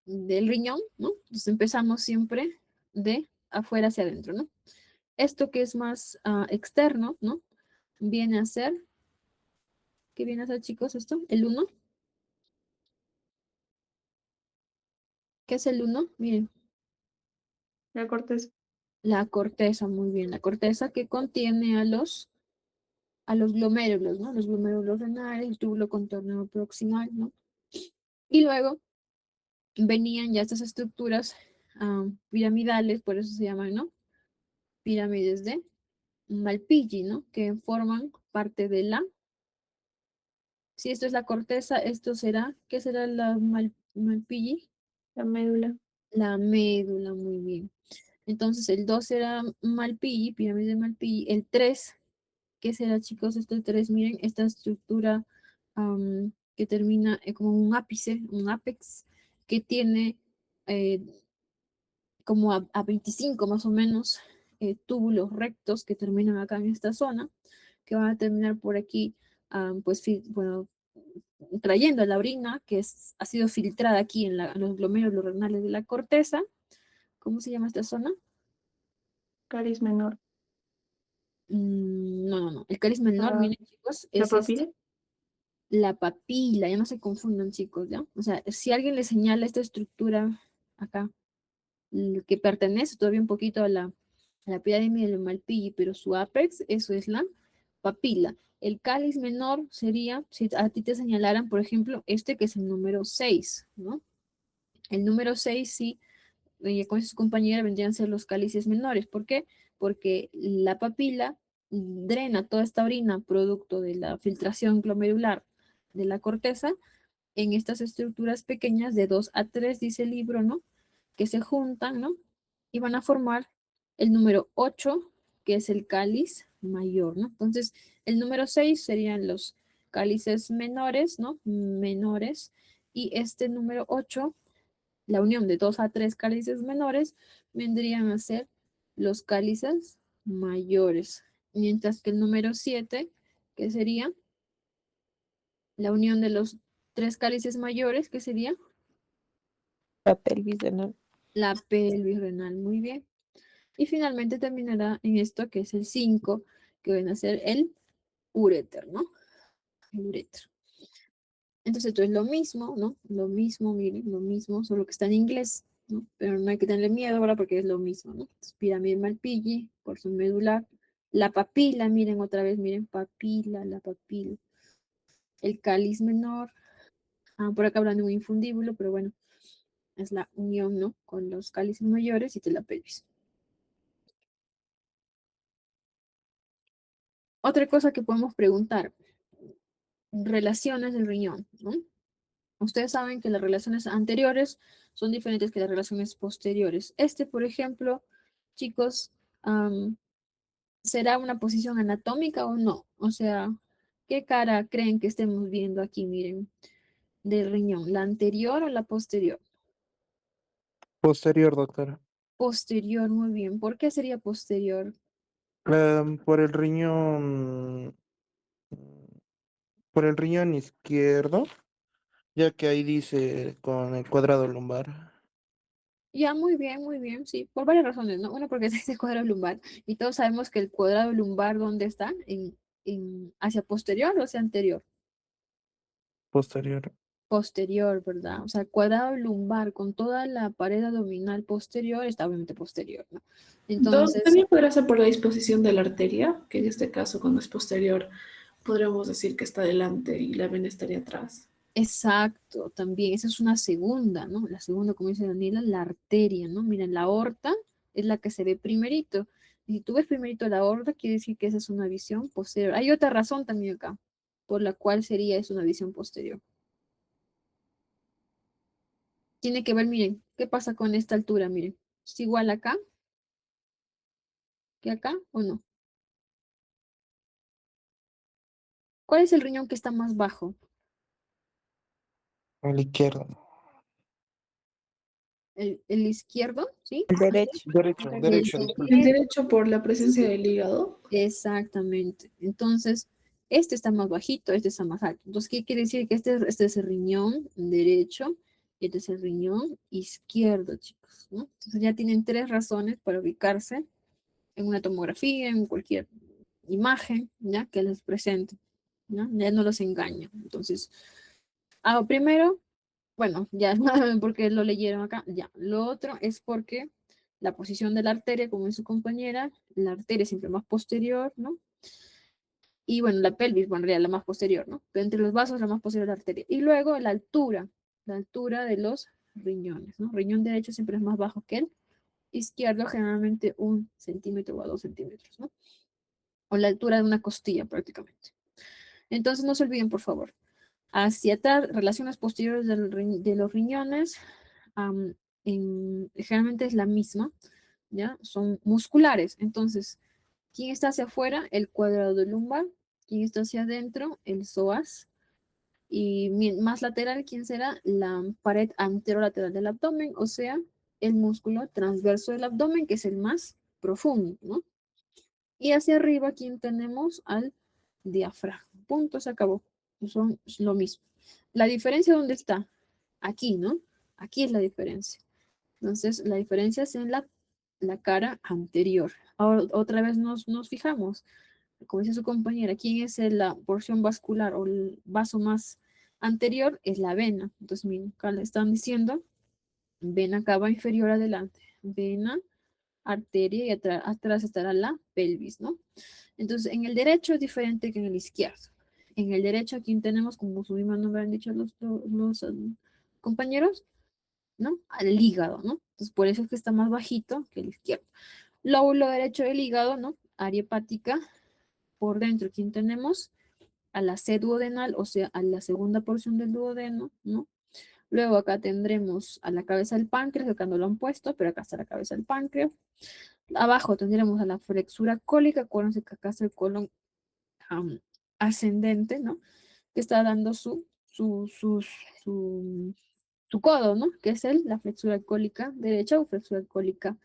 riñón, ¿no? Entonces empezamos siempre de afuera hacia adentro, ¿no? Esto que es más externo, ¿no? Viene a ser, ¿qué viene a ser, chicos, esto? El 1. ¿Qué es el 1? Miren, La corteza. la corteza, muy bien. La corteza que contiene a los glomérulos, ¿no? Los glomérulos renales, el túbulo contorno proximal, ¿no? Y luego venían ya estas estructuras piramidales, por eso se llaman, ¿no? Pirámides de Malpighi, ¿no? Que forman parte de si esto es la corteza, esto será, ¿qué será la Malpighi? La médula. La médula, muy bien. Entonces el 2 será Malpighi, pirámide de Malpighi. El 3, ¿qué será, chicos? Este 3, miren, esta estructura que termina como un ápice, un apex, que tiene como a 25 más o menos túbulos rectos que terminan acá en esta zona, que van a terminar por aquí, pues, bueno, trayendo la orina que ha sido filtrada aquí en los glomérulos renales de la corteza. ¿Cómo se llama esta zona? Caries menor. No. El cáliz menor, miren, chicos, ¿La es papila? la papila, ya no se confundan, chicos, ¿ya? O sea, si alguien le señala esta estructura acá, que pertenece todavía un poquito a la pirámide del Malpighi, pero su apex, eso es la papila. El cáliz menor sería, si a ti te señalaran, por ejemplo, este que es el número 6, ¿no? El número 6 sí, con su compañera vendrían a ser los cálices menores. ¿Por qué? Porque la papila drena toda esta orina producto de la filtración glomerular de la corteza en estas estructuras pequeñas de 2 a 3, dice el libro, ¿no? Que se juntan, ¿no? Y van a formar el número 8, que es el cáliz mayor, ¿no? Entonces, el número 6 serían los cálices menores, ¿no? Menores. Y este número 8, la unión de 2 a 3 cálices menores, vendrían a ser los cálices mayores. Mientras que el número 7, que sería la unión de los 3 cálices mayores, que sería La pelvis renal. la pelvis renal. Muy bien. Y finalmente terminará en esto que es el 5, que viene a ser el uréter, ¿no? El uréter. Entonces esto es lo mismo, ¿no? Lo mismo, miren, lo mismo, solo que está en inglés, ¿no? Pero no hay que tenerle miedo ahora porque es lo mismo, ¿no? Entonces, pirámide Malpighi, porción medular, la papila, miren otra vez, miren, papila, la papila. El cáliz menor, por acá hablando de un infundíbulo, pero bueno, es la unión, ¿no? Con los cálices mayores y de la pelvis. Otra cosa que podemos preguntar, relaciones del riñón, ¿no? Ustedes saben que las relaciones anteriores son diferentes que las relaciones posteriores. Este, por ejemplo, chicos, ¿será una posición anatómica o no? O sea, ¿qué cara creen que estemos viendo aquí? Miren, del riñón, ¿la anterior o la posterior? Posterior, doctora. Posterior, muy bien. ¿Por qué sería posterior? Por el riñón, por el riñón izquierdo, ya que ahí dice con el cuadrado lumbar. Ya, muy bien, sí, por varias razones, ¿no? Uno, porque es ese cuadrado lumbar, y todos sabemos que el cuadrado lumbar, ¿dónde está? ¿Hacia posterior o hacia anterior? Posterior. Posterior, ¿verdad? O sea, el cuadrado lumbar con toda la pared abdominal posterior está obviamente posterior, ¿no? Entonces, También podrá ser por la disposición de la arteria, que en este caso, cuando es posterior, podríamos decir que está delante y la vena estaría atrás. exacto, también, esa es una segunda, ¿no? La segunda, como dice Daniela, la arteria, ¿no? Miren, la aorta es la que se ve primerito. Y si tú ves primerito la aorta, quiere decir que esa es una visión posterior. Hay otra razón también acá, por la cual sería es una visión posterior. Tiene que ver, miren, ¿qué pasa con esta altura? Miren, ¿es igual acá que acá o no? ¿Cuál es el riñón que está más bajo? A la izquierda. El izquierdo, ¿sí? El derecho. Derecho, El derecho, El disculpe. derecho por la presencia del hígado. Exactamente. Entonces, este está más bajito, este está más alto. Entonces, ¿qué quiere decir? Que este es el riñón derecho y este es el riñón izquierdo, chicos, ¿no? Entonces, ya tienen 3 razones para ubicarse en una tomografía, en cualquier imagen, ¿ya? Que les presente, ¿no? Ya no los engaña. Entonces, primero, bueno, ya, porque lo leyeron acá, ya. Lo otro es porque la posición de la arteria, como es su compañera, la arteria siempre más posterior, ¿no? Y bueno, la pelvis, bueno, en realidad la más posterior, ¿no? Pero entre los vasos la más posterior la arteria. Y luego la altura de los riñones, ¿no? Riñón derecho siempre es más bajo que el izquierdo, generalmente 1 centímetro o a 2 centímetros, ¿no? O la altura de una costilla prácticamente. Entonces no se olviden, por favor, hacia atrás, relaciones posteriores de los riñones, generalmente es la misma, ¿ya? Son musculares. Entonces, ¿quién está hacia afuera? El cuadrado lumbar. ¿Quién está hacia adentro? El psoas. Y más lateral, ¿quién será? La pared anterolateral del abdomen, o sea, el músculo transverso del abdomen, que es el más profundo, ¿no? Y hacia arriba, ¿quién tenemos? Al diafragma. Punto, se acabó. Son lo mismo. La diferencia, ¿dónde está? Aquí, ¿no? Aquí es la diferencia. Entonces, la diferencia es en la cara anterior. Ahora, otra vez nos fijamos, como dice su compañera, ¿quién es la porción vascular o el vaso más anterior? Es la vena. Entonces, miren, acá le están diciendo, vena cava inferior adelante, vena arteria y atrás estará la pelvis, ¿no? Entonces, en el derecho es diferente que en el izquierdo. En el derecho aquí tenemos, como su mismo nombre han dicho los compañeros, ¿no? Al hígado, ¿no? Entonces, por eso es que está más bajito que el izquierdo. Lóbulo derecho del hígado, ¿no? Área hepática. Por dentro, ¿quién tenemos? A la sed duodenal, o sea, a la segunda porción del duodeno, ¿no? Luego acá tendremos a la cabeza del páncreas, acá no lo han puesto, pero acá está la cabeza del páncreas. Abajo tendremos a la flexura cólica, acuérdense que acá está el colon ascendente, ¿no? Que está dando su codo, ¿no? Que es la flexura cólica derecha o flexura cólica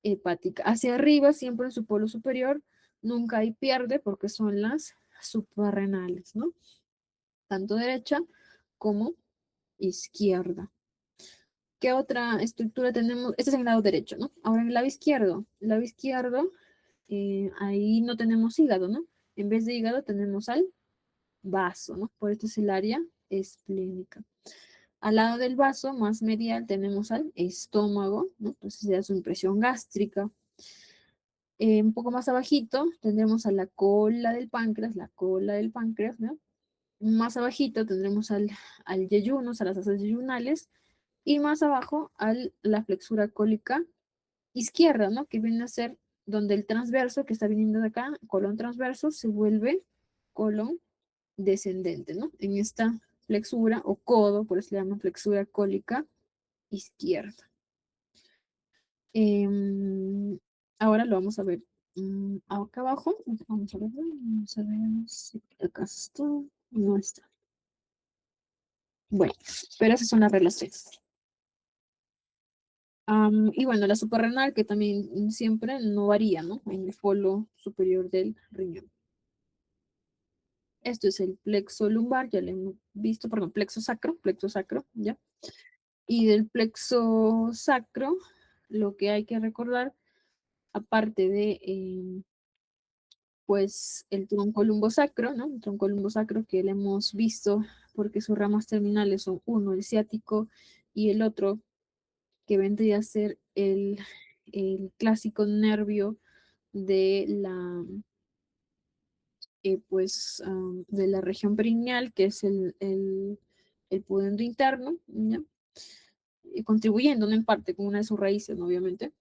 hepática. Hacia arriba, siempre en su polo superior, nunca hay pierde porque son las suprarrenales, ¿no? Tanto derecha como izquierda. ¿Qué otra estructura tenemos? Este es el lado derecho, ¿no? Ahora en el lado izquierdo, ahí no tenemos hígado, ¿no? En vez de hígado tenemos al vaso, ¿no? Por esto es el área esplénica. Al lado del vaso, más medial, tenemos al estómago, ¿no? Entonces se da su impresión gástrica. Un poco más abajito tendremos a la cola del páncreas, ¿no? Más abajito tendremos al yeyunos, a las asas yeyunales, y más abajo a la flexura cólica izquierda, ¿no? Que viene a ser donde el transverso que está viniendo de acá, colon transverso, se vuelve colon descendente, ¿no? En esta flexura o codo, por eso se llama flexura cólica izquierda. Ahora lo vamos a ver acá abajo. Vamos a ver si acá está. No está. Bueno, pero esas son las relaciones. Y bueno, la suprarrenal, que también siempre no varía, ¿no? En el polo superior del riñón. Esto es el plexo lumbar, ya lo hemos visto, perdón, plexo sacro, ¿ya? Y del plexo sacro, lo que hay que recordar, aparte de, pues, el tronco lumbosacro, ¿no? El tronco lumbosacro que le hemos visto, porque sus ramas terminales son uno, el ciático, y el otro, que vendría a ser el clásico nervio de la, pues, de la región perineal, que es el pudendo interno, ¿ya? Y contribuyendo, ¿no? En parte, con una de sus raíces, ¿no? Obviamente.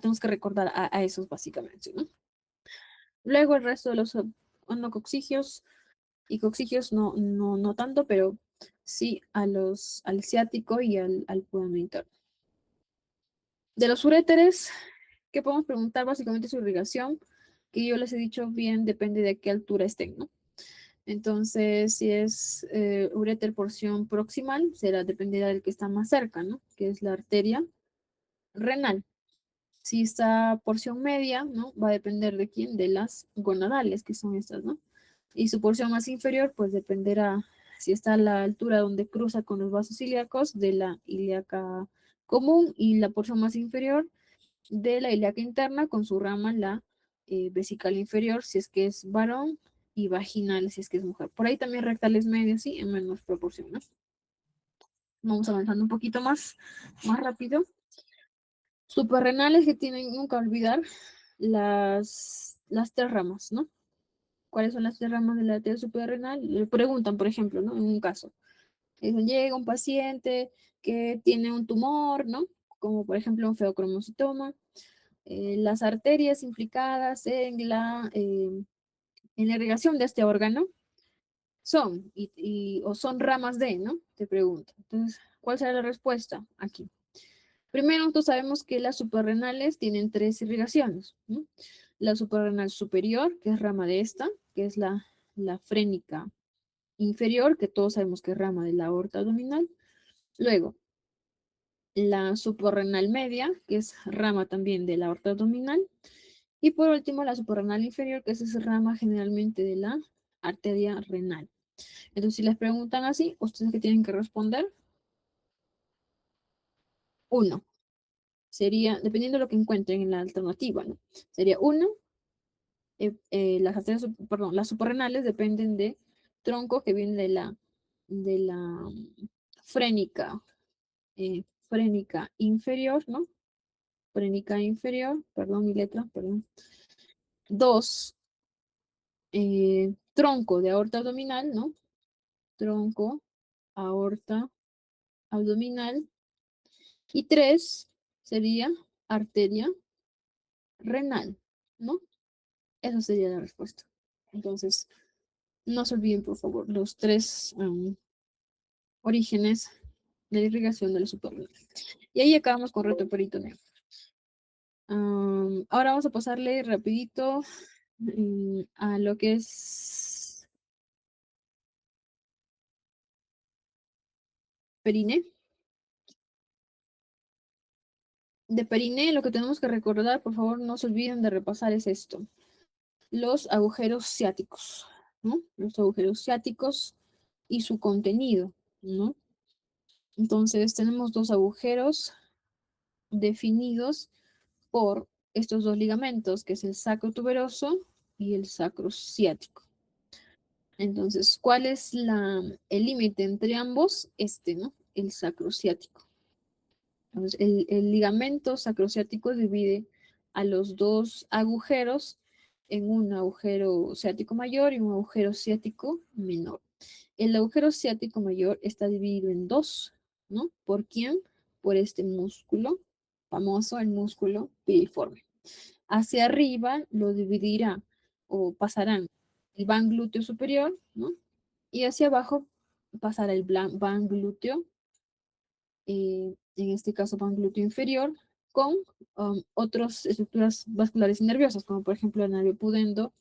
Tenemos que recordar a esos básicamente, ¿no? Luego el resto de los onocoxigios y coxigios no tanto, pero sí al ciático y al pudendo interno. De los uréteres, ¿qué podemos preguntar? Básicamente su irrigación, que yo les he dicho bien, depende de qué altura estén, ¿no? Entonces, si es uréter porción proximal, dependerá del que está más cerca, ¿no? Que es la arteria renal. Si está porción media, ¿no? Va a depender de quién, de las gonadales, que son estas, ¿no? Y su porción más inferior, pues dependerá, si está a la altura donde cruza con los vasos ilíacos, de la ilíaca común, y la porción más inferior de la ilíaca interna con su rama, la vesical inferior, si es que es varón, y vaginal, si es que es mujer. Por ahí también rectales medios, sí, en menos proporción, ¿no? Vamos avanzando un poquito más rápido. Suprarrenales, que tienen, nunca olvidar, las tres ramas, ¿no? ¿Cuáles son las tres ramas de la arteria suprarrenal? Le preguntan, por ejemplo, ¿no? En un caso. Dicen, llega un paciente que tiene un tumor, ¿no? Como por ejemplo un feocromocitoma. Las arterias implicadas en la irrigación de este órgano son, o son ramas de, ¿no? Te pregunto. Entonces, ¿cuál será la respuesta aquí? Primero, nosotros sabemos que las suprarrenales tienen tres irrigaciones, ¿no? La suprarrenal superior, que es rama de esta, que es la frénica inferior, que todos sabemos que es rama de la aorta abdominal. Luego, la suprarrenal media, que es rama también de la aorta abdominal. Y por último, la suprarrenal inferior, que es rama generalmente de la arteria renal. Entonces, si les preguntan así, ustedes que tienen que responder, uno. Sería, dependiendo de lo que encuentren en la alternativa, ¿no? Sería uno, las arterias, perdón, las suprarrenales dependen de tronco que viene de la frénica inferior, ¿no? Frénica inferior, perdón, mi letra, perdón. 2, tronco de aorta abdominal, ¿no? Tronco, aorta abdominal. Y 3 sería arteria renal, ¿no? Esa sería la respuesta. Entonces, no se olviden, por favor, los 3 orígenes de la irrigación de los suprarrenales. Y ahí acabamos con reto peritoneal. Ahora vamos a pasarle rapidito a lo que es perine. De perine, lo que tenemos que recordar, por favor, no se olviden de repasar es esto. Los agujeros ciáticos, ¿no? Los agujeros ciáticos y su contenido, ¿no? Entonces, tenemos 2 agujeros definidos por estos 2 ligamentos, que es el sacro tuberoso y el sacro ciático. Entonces, ¿cuál es el límite entre ambos? ¿No? El sacrociático. Entonces, el ligamento sacrociático divide a los 2 agujeros en un agujero ciático mayor y un agujero ciático menor. El agujero ciático mayor está dividido en 2, ¿no? ¿Por quién? Por este músculo famoso, el músculo piriforme. Hacia arriba lo dividirá o pasarán el van glúteo superior, ¿no? Y hacia abajo pasará el van glúteo, en este caso van glúteo inferior, con otras estructuras vasculares y nerviosas, como por ejemplo el nervio pudendo,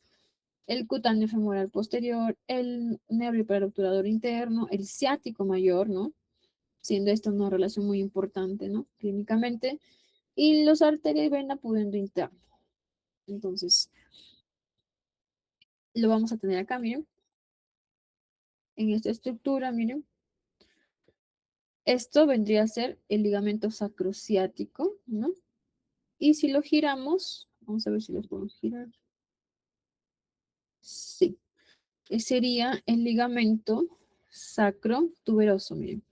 el cutáneo femoral posterior, el nervio pararobturador interno, el ciático mayor, ¿no? Siendo esto una relación muy importante, ¿no? Clínicamente, y los arteria y vena pudendo interno. Entonces, lo vamos a tener acá, miren. En esta estructura, miren. Esto vendría a ser el ligamento sacrociático, ¿no? Y si lo giramos, vamos a ver si lo podemos girar. Sí, sería el ligamento sacrotuberoso, miren.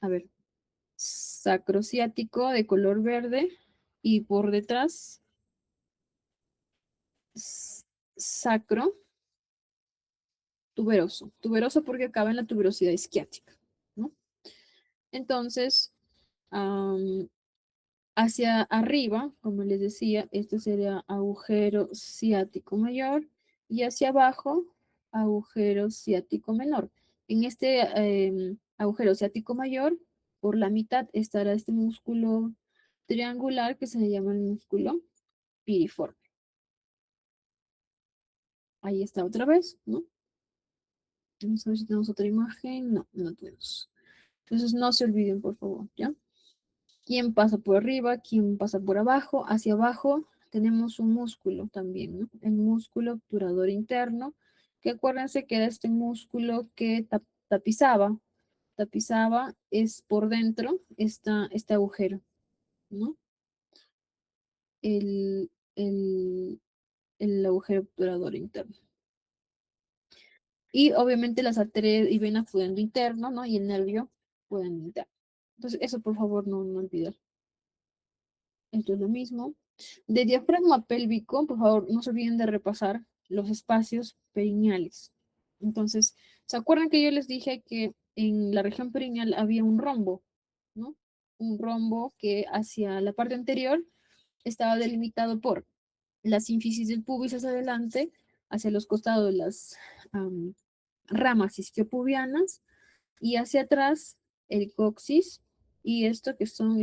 A ver, sacrociático de color verde y por detrás sacro tuberoso. Tuberoso porque acaba en la tuberosidad isquiática, ¿no? Entonces, hacia arriba, como les decía, este sería agujero ciático mayor y hacia abajo, agujero ciático menor. En este agujero ciático mayor, por la mitad estará este músculo triangular que se le llama el músculo piriforme. Ahí está otra vez, ¿no? Vamos a ver si tenemos otra imagen. No, no tenemos. Entonces no se olviden, por favor, ¿ya? ¿Quién pasa por arriba? ¿Quién pasa por abajo? Hacia abajo tenemos un músculo también, ¿no? El músculo obturador interno, que acuérdense que era este músculo que tapizaba es por dentro este agujero, ¿no? El, el, el agujero obturador interno. Y obviamente las arterias y venas pudendo interno, ¿no? Y el nervio pudendo interno. Entonces, eso por favor no olvidar. Esto es lo mismo. De diafragma pélvico, por favor, no se olviden de repasar los espacios perineales. Entonces, ¿se acuerdan que yo les dije que en la región perineal había un rombo, ¿no? Un rombo que hacia la parte anterior estaba delimitado por la sínfisis del pubis hacia adelante, hacia los costados las ramas isquiopubianas y hacia atrás el coxis y esto que son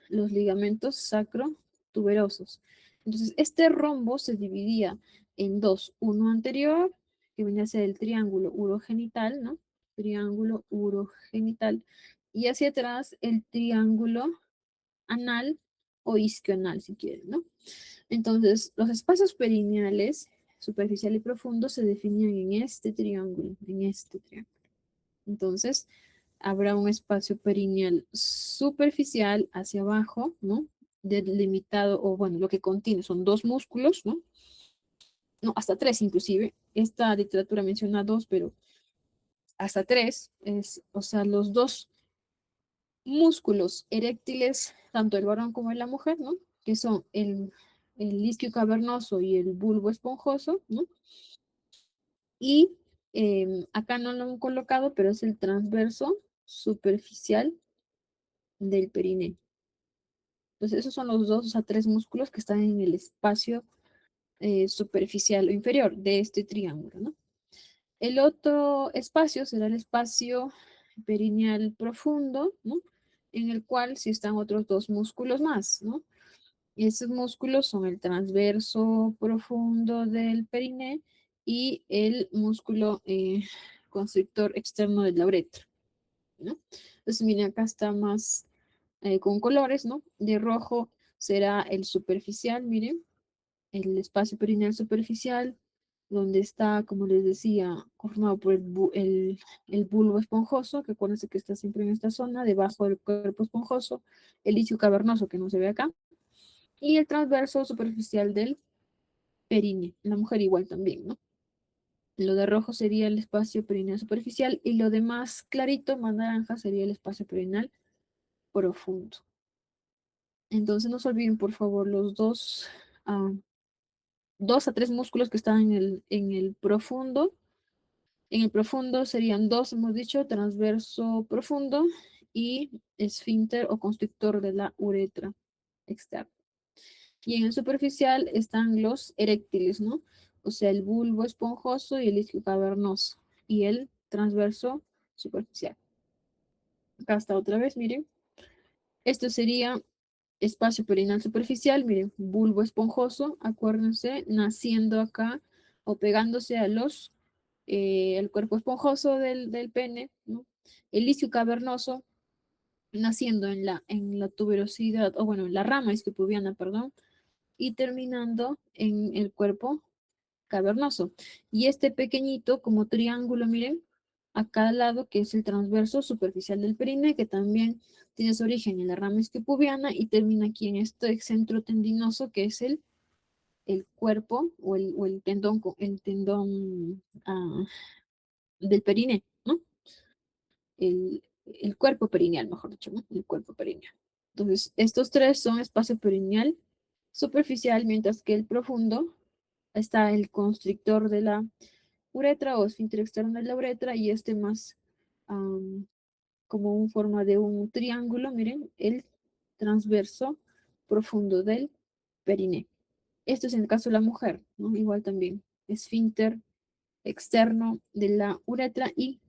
los ligamentos sacrotuberosos. Entonces, este rombo se dividía en 2, uno anterior, que venía a ser el triángulo urogenital, ¿no? Triángulo urogenital, y hacia atrás el triángulo anal o isquioanal, si quieren, ¿no? Entonces, los espacios perineales, superficial y profundo, se definían en este triángulo, Entonces, habrá un espacio perineal superficial hacia abajo, ¿no? Delimitado, o bueno, lo que contiene son 2 músculos, ¿no? No, hasta 3 inclusive. Esta literatura menciona 2, pero hasta 3 o sea, los 2 músculos eréctiles, tanto el varón como en la mujer, ¿no? que son el isquio cavernoso y el bulbo esponjoso, ¿no? Y acá no lo han colocado, pero es el transverso superficial del perineo. Entonces, esos son los dos, o sea, tres músculos que están en el espacio superficial o inferior de este triángulo, ¿no? El otro espacio será el espacio perineal profundo, ¿no? En el cual sí están otros dos músculos más, ¿no? Y esos músculos son el transverso profundo del periné y el músculo constrictor externo de la uretra, ¿no? Entonces, miren, acá está más con colores, ¿no? De rojo será el superficial, miren, el espacio perineal superficial, donde está, como les decía, conformado por el bulbo esponjoso, que acuérdense que está siempre en esta zona, debajo del cuerpo esponjoso, el isquio cavernoso, que no se ve acá, y el transverso superficial del perine. La mujer igual también, ¿no? Lo de rojo sería el espacio perineal superficial y lo de más clarito, más naranja, sería el espacio perineal profundo. Entonces no se olviden, por favor, los ah, 2 a 3 músculos que están en el profundo. En el profundo serían dos, hemos dicho, transverso profundo y esfínter o constrictor de la uretra externa. Y en el superficial están los eréctiles, ¿no? O sea, el bulbo esponjoso y el isquio cavernoso. Y el transverso superficial. Acá está otra vez, miren. Esto sería espacio perineal superficial, miren, bulbo esponjoso, acuérdense, naciendo acá o pegándose a el cuerpo esponjoso del pene, ¿no? El isquio cavernoso, naciendo en la tuberosidad, o bueno, en la rama isquiopubiana, perdón, y terminando en el cuerpo cavernoso. Y este pequeñito como triángulo, miren, a cada lado, que es el transverso superficial del perine, que también tiene su origen en la rama isquiopubiana y termina aquí en este centro tendinoso, que es el cuerpo o el tendón, del perine, ¿no? El cuerpo perineal, mejor dicho, ¿no? El cuerpo perineal. Entonces, estos tres son espacio perineal superficial, mientras que el profundo está el constrictor de la uretra o esfínter externo de la uretra y este más como un forma de un triángulo, miren, el transverso profundo del periné. Esto es en el caso de la mujer, ¿no? Igual también, esfínter externo de la uretra y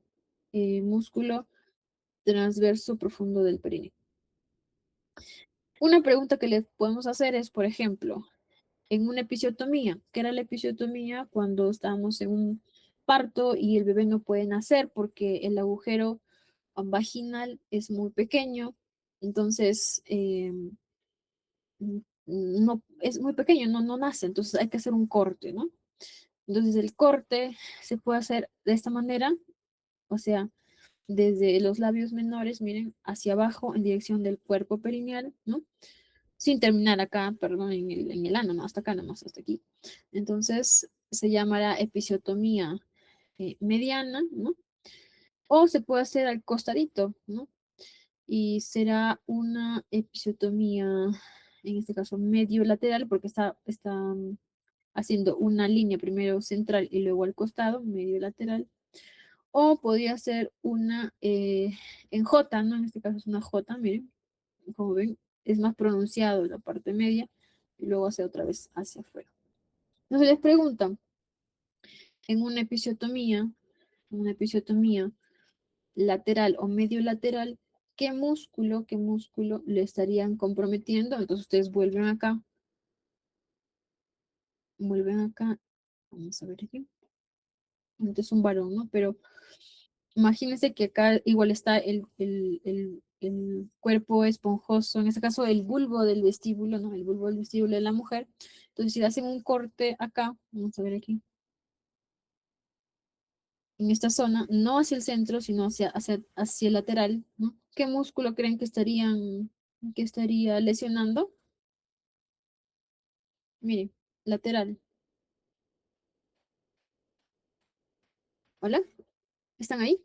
músculo transverso profundo del periné. Una pregunta que le podemos hacer es, por ejemplo, en una episiotomía, ¿qué era la episiotomía? Cuando estábamos en un parto y el bebé no puede nacer porque el agujero vaginal es muy pequeño, entonces no es muy pequeño, no nace, entonces hay que hacer un corte, ¿no? Entonces el corte se puede hacer de esta manera, o sea, desde los labios menores, miren, hacia abajo en dirección del cuerpo perineal, ¿no? Sin terminar acá, perdón, en el ano, no, hasta acá nomás, hasta aquí. Entonces se llamará episiotomía mediana, ¿no? O se puede hacer al costadito, ¿no? Y será una episiotomía, en este caso medio lateral, porque está haciendo una línea primero central y luego al costado, medio lateral. O podría ser una en J, ¿no? En este caso es una J, miren, como ven, es más pronunciado la parte media y luego hace otra vez hacia afuera. Entonces les preguntan, en una episiotomía lateral o medio lateral, ¿qué músculo le estarían comprometiendo? Entonces ustedes vuelven acá, vamos a ver aquí. Este es un varón, ¿no? Pero imagínense que acá igual está el cuerpo esponjoso, en este caso el bulbo del vestíbulo, ¿no? El bulbo del vestíbulo de la mujer. Entonces, si le hacen un corte acá, vamos a ver aquí, en esta zona, no hacia el centro, sino hacia el lateral, ¿no? ¿Qué músculo creen que estaría lesionando? Miren, lateral. ¿Hola? ¿Están ahí?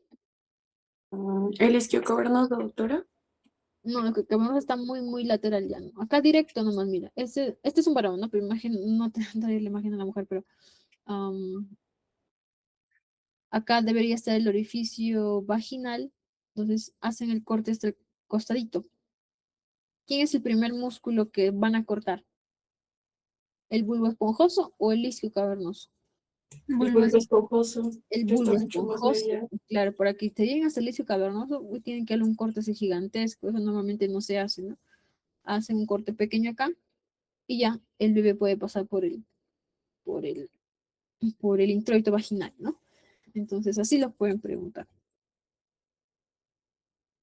El isquio cavernoso, doctora. No, el cavernoso está muy, muy lateral ya, ¿no? Acá directo nomás, mira. Este es un varón, ¿no? Pero imagino, no te daré la imagen a la mujer, pero am, acá debería estar el orificio vaginal. Entonces hacen el corte este costadito. ¿Quién es el primer músculo que van a cortar? ¿El bulbo esponjoso o el isquio cavernoso? El Bulbo bulbo esponjoso, El que está bulbo mucho más esponjoso, medial. claro, para que te lleguen hasta el isquio cavernoso, tienen que darle un corte así gigantesco. Eso normalmente no se hace, ¿no? Hacen un corte pequeño acá y ya el bebé puede pasar por el, por el introito vaginal, ¿no? Entonces así lo pueden preguntar.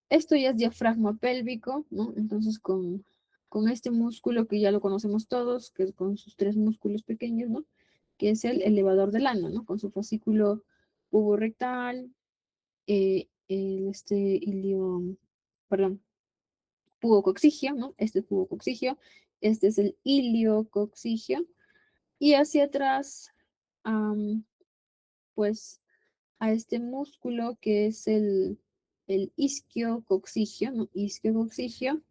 Esto ya es diafragma pélvico, ¿no? Entonces con este músculo que ya lo conocemos todos, que es con sus tres músculos pequeños, ¿no? Que es el elevador del ano, ¿no? Con su fascículo puborectal, este ilio, perdón, pubococcigio, ¿no? Este es pubococcigio, este es el iliococcigio, y hacia atrás, pues a este músculo que es el isquiococcigio, ¿no? Isquiococcigio,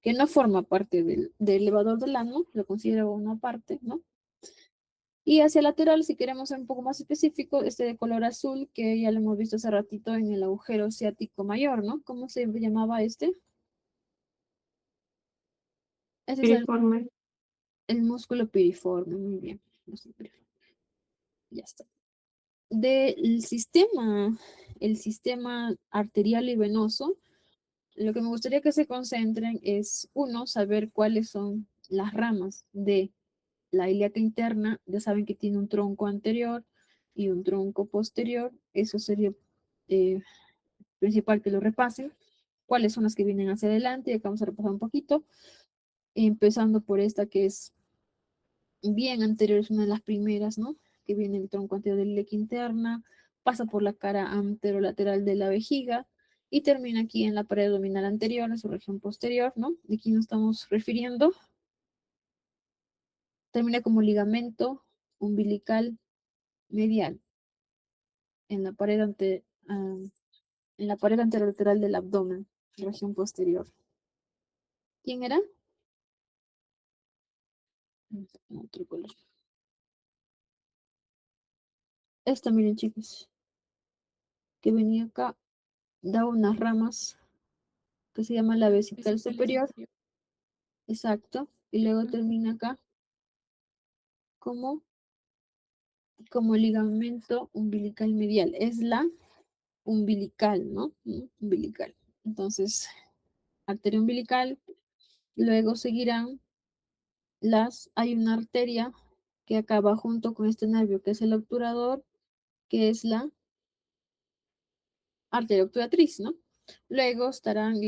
que no forma parte del elevador del ano, lo considero una parte, ¿no? Y hacia lateral, si queremos ser un poco más específico, este de color azul, que ya lo hemos visto hace ratito en el agujero ciático mayor, ¿no? ¿Cómo se llamaba este? Ese es Piriforme. el músculo piriforme, muy bien. Músculo piriforme. Ya está. Del sistema, el sistema arterial y venoso, lo que me gustaría que se concentren es, uno, saber cuáles son las ramas de la ilíaca interna. Ya saben que tiene un tronco anterior y un tronco posterior. Eso sería principal que lo repasen. Cuáles son las que vienen hacia adelante. Y acá vamos a repasar un poquito. Empezando por esta que es bien anterior, es una de las primeras, ¿no? Que viene el tronco anterior de la ilíaca interna, pasa por la cara anterolateral de la vejiga y termina aquí en la pared abdominal anterior, en su región posterior, ¿no? De aquí nos estamos refiriendo. Termina como ligamento umbilical medial en la pared en la pared anterolateral del abdomen, región posterior. ¿Quién era? Otro color. Esta, miren, chicos, que venía acá, da unas ramas que se llama la vesical superior. Exacto. Y luego termina acá como, como ligamento umbilical medial. Es la umbilical, ¿no? Umbilical. Entonces, arteria umbilical. Luego seguirán hay una arteria que acaba junto con este nervio, que es el obturador, que es la arteria obturatriz, ¿no? Luego estarán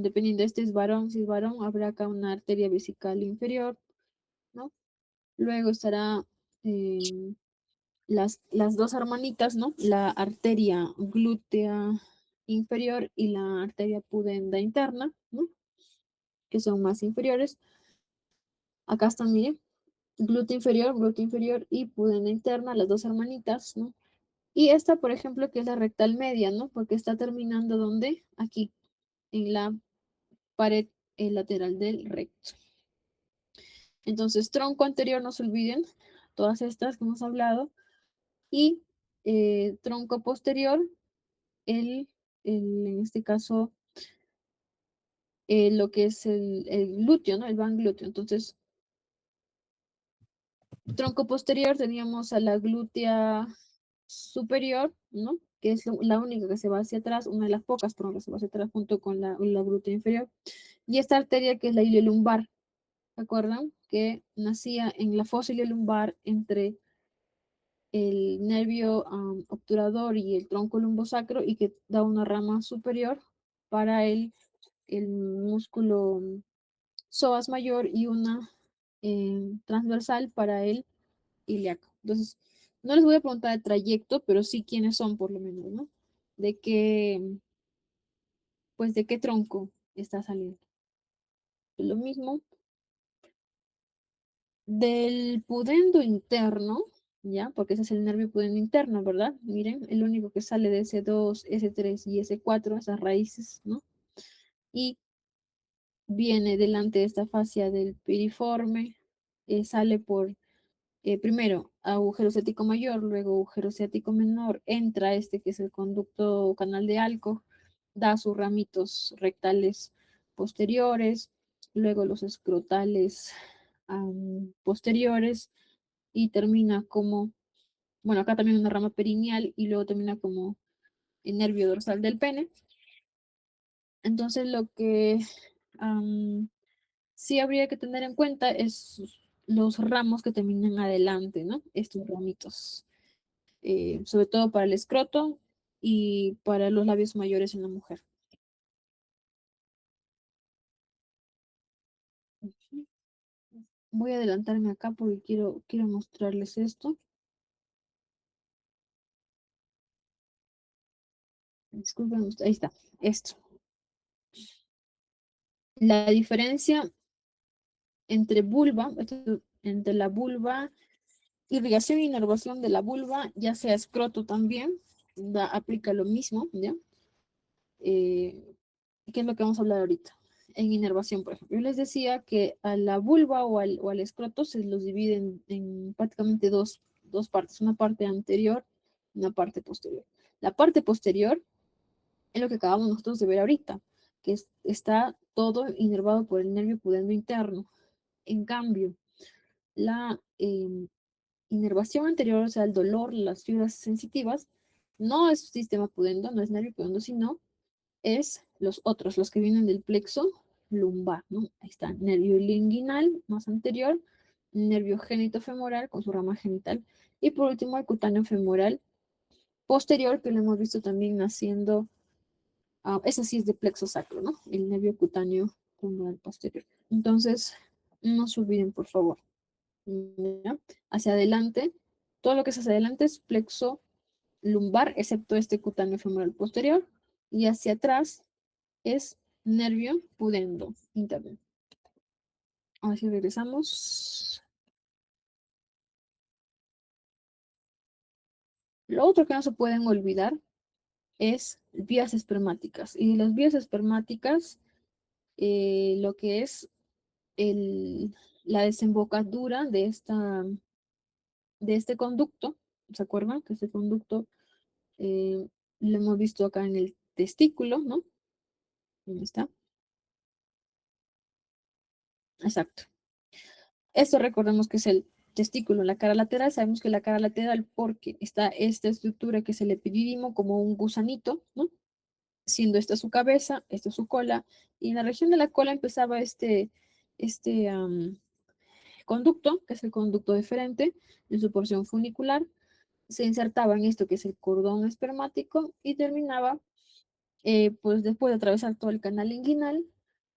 dependiendo, este es varón, si es varón, habrá acá una arteria vesical inferior, ¿no? Luego estará las dos hermanitas, ¿no? La arteria glútea inferior y la arteria pudenda interna, ¿no? Que son más inferiores. Acá están, miren, glúteo inferior y pudenda interna, las dos hermanitas, ¿no? Y esta, por ejemplo, que es la rectal media, ¿no? Porque está terminando ¿dónde? Aquí, en la pared lateral del recto. Entonces, tronco anterior, no se olviden, todas estas que hemos hablado, y tronco posterior, en este caso, lo que es el glúteo, ¿no? El van glúteo. Entonces, tronco posterior teníamos a la glútea superior, ¿no? Que es la única que se va hacia atrás, una de las pocas, pero que se va hacia atrás junto con la glútea inferior. Y esta arteria que es la iliolumbar, ¿se acuerdan? Que nacía en la fosa iliolumbar entre el nervio obturador y el tronco lumbosacro y que da una rama superior para el músculo psoas mayor y una transversal para el ilíaco. Entonces, no les voy a preguntar el trayecto, pero sí quiénes son por lo menos, ¿no? De qué, pues de qué tronco está saliendo. Lo mismo del pudendo interno, ¿ya? Porque ese es el nervio pudendo interno, ¿verdad? Miren, el único que sale de S2, S3 y S4, esas raíces, ¿no? y viene delante de esta fascia del piriforme, sale por primero agujero ciático mayor, luego agujero ciático menor, entra este que es el conducto canal de Alco, da sus ramitos rectales posteriores, luego los escrotales posteriores y termina como, bueno, acá también una rama perineal y luego termina como el nervio dorsal del pene. Entonces lo que sí habría que tener en cuenta es los ramos que terminan adelante, ¿no? Estos ramitos, sobre todo para el escroto y para los labios mayores en la mujer. Voy a adelantarme acá porque quiero mostrarles esto. Disculpen, ahí está, esto. La diferencia entre vulva, entre la vulva, irrigación e inervación de la vulva, ya sea escroto también, aplica lo mismo, ¿ya? ¿Qué es lo que vamos a hablar ahorita? En inervación, por ejemplo. Yo les decía que a la vulva o al escroto se los divide en prácticamente dos partes, una parte anterior y una parte posterior. La parte posterior es lo que acabamos nosotros de ver ahorita, que está todo inervado por el nervio pudendo interno. En cambio, la inervación anterior, o sea, el dolor, las fibras sensitivas, no es sistema pudendo, no es nervio pudendo, sino es los otros, los que vienen del plexo lumbar, ¿no? Ahí está, nervio linguinal más anterior, nervio genitofemoral con su rama genital, y por último el cutáneo femoral posterior, que lo hemos visto también naciendo, ese sí es de plexo sacro, ¿no? El nervio cutáneo femoral posterior. Entonces, no se olviden, por favor. ¿Ya? Hacia adelante, todo lo que es hacia adelante es plexo lumbar, excepto este cutáneo femoral posterior, y hacia atrás es nervio pudendo interno. Ahora sí regresamos. Lo otro que no se pueden olvidar es vías espermáticas. Y las vías espermáticas, lo que es la desembocadura de este conducto, ¿se acuerdan? Que este conducto lo hemos visto acá en el testículo, ¿no? ¿Dónde está? Exacto. Esto recordemos que es el testículo en la cara lateral. Sabemos que la cara lateral porque está esta estructura que es el epidídimo como un gusanito, ¿no? Siendo esta su cabeza, esta su cola, y en la región de la cola empezaba este conducto, que es el conducto deferente, en su porción funicular, se insertaba en esto que es el cordón espermático y terminaba, pues después de atravesar todo el canal inguinal,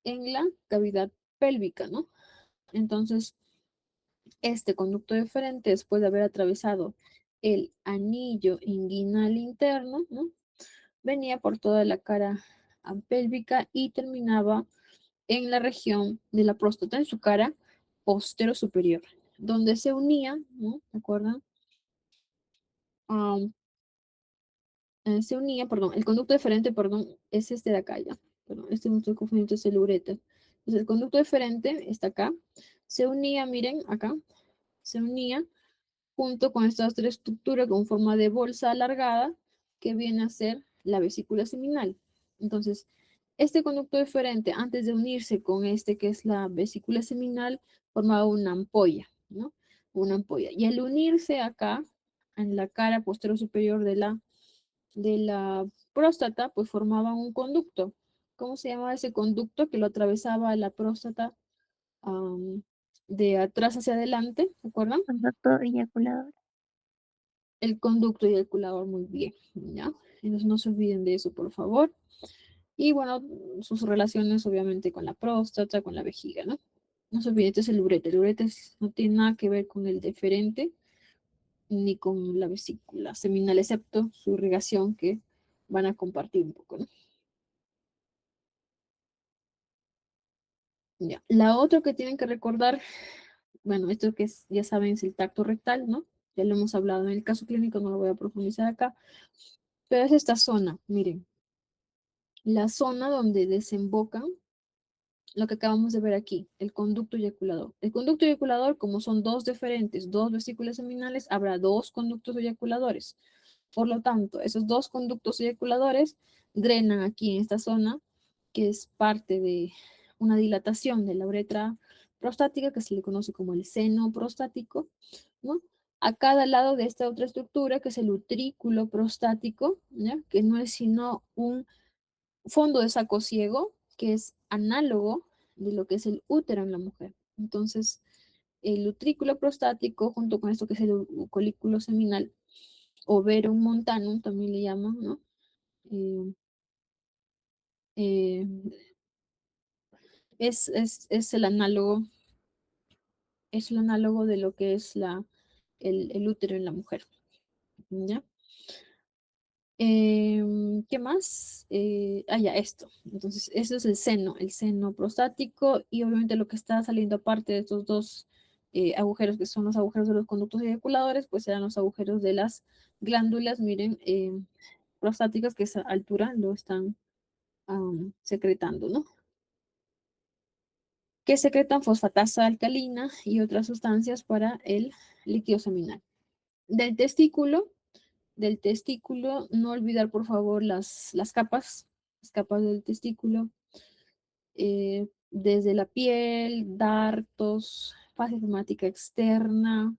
en la cavidad pélvica, ¿no? Entonces, este conducto deferente, después de haber atravesado el anillo inguinal interno, ¿no? Venía por toda la cara pélvica y terminaba en la región de la próstata, en su cara postero superior, donde se unía, ¿no? ¿De acuerdo? Se unía, perdón, el conducto deferente, perdón, es este de acá ya. Perdón, este me estoy confundiendo, es el ureter. Entonces, el conducto deferente está acá. Se unía, miren, acá, se unía junto con esta otra estructura con forma de bolsa alargada que viene a ser la vesícula seminal. Entonces, este conducto deferente, antes de unirse con este que es la vesícula seminal, formaba una ampolla, ¿no? Una ampolla. Y al unirse acá, en la cara posterior superior de la próstata, pues formaba un conducto. ¿Cómo se llamaba ese conducto que lo atravesaba la próstata de atrás hacia adelante? ¿Se acuerdan? Conducto eyaculador. El conducto eyaculador, muy bien, ¿ya? Entonces no se olviden de eso, por favor. Y bueno, sus relaciones obviamente con la próstata, con la vejiga, ¿no? No se olviden, este es el ureter. El ureter no tiene nada que ver con el deferente ni con la vesícula seminal, excepto su irrigación que van a compartir un poco, ¿no? Ya. La otra que tienen que recordar, bueno, esto que es, ya saben, es el tacto rectal, ¿no? Ya lo hemos hablado en el caso clínico, no lo voy a profundizar acá, pero es esta zona, miren. la zona donde desembocan lo que acabamos de ver aquí, el conducto eyaculador. El conducto eyaculador, como son dos deferentes, dos vesículas seminales, habrá dos conductos eyaculadores. Por lo tanto, esos dos conductos eyaculadores drenan aquí en esta zona, que es parte de una dilatación de la uretra prostática, que se le conoce como el seno prostático, ¿no? A cada lado de esta otra estructura, que es el utrículo prostático, ¿ya? Que no es sino un fondo de saco ciego, que es análogo de lo que es el útero en la mujer. Entonces, el utrículo prostático, junto con esto que es el colículo seminal, o verum montanum, también le llaman, ¿no? Eh, eh, es el análogo de lo que es el útero en la mujer, ¿ya? ¿Qué más? Ya, esto. Entonces, eso es el seno prostático, y obviamente lo que está saliendo aparte de estos dos agujeros, que son los agujeros de los conductos eyaculadores, pues serán los agujeros de las glándulas, miren, prostáticas, que a esa altura lo están secretando, ¿no? Que secretan fosfatasa alcalina y otras sustancias para el líquido seminal. Del testículo, no olvidar por favor las capas del testículo, desde la piel, dartos, fase espermática externa,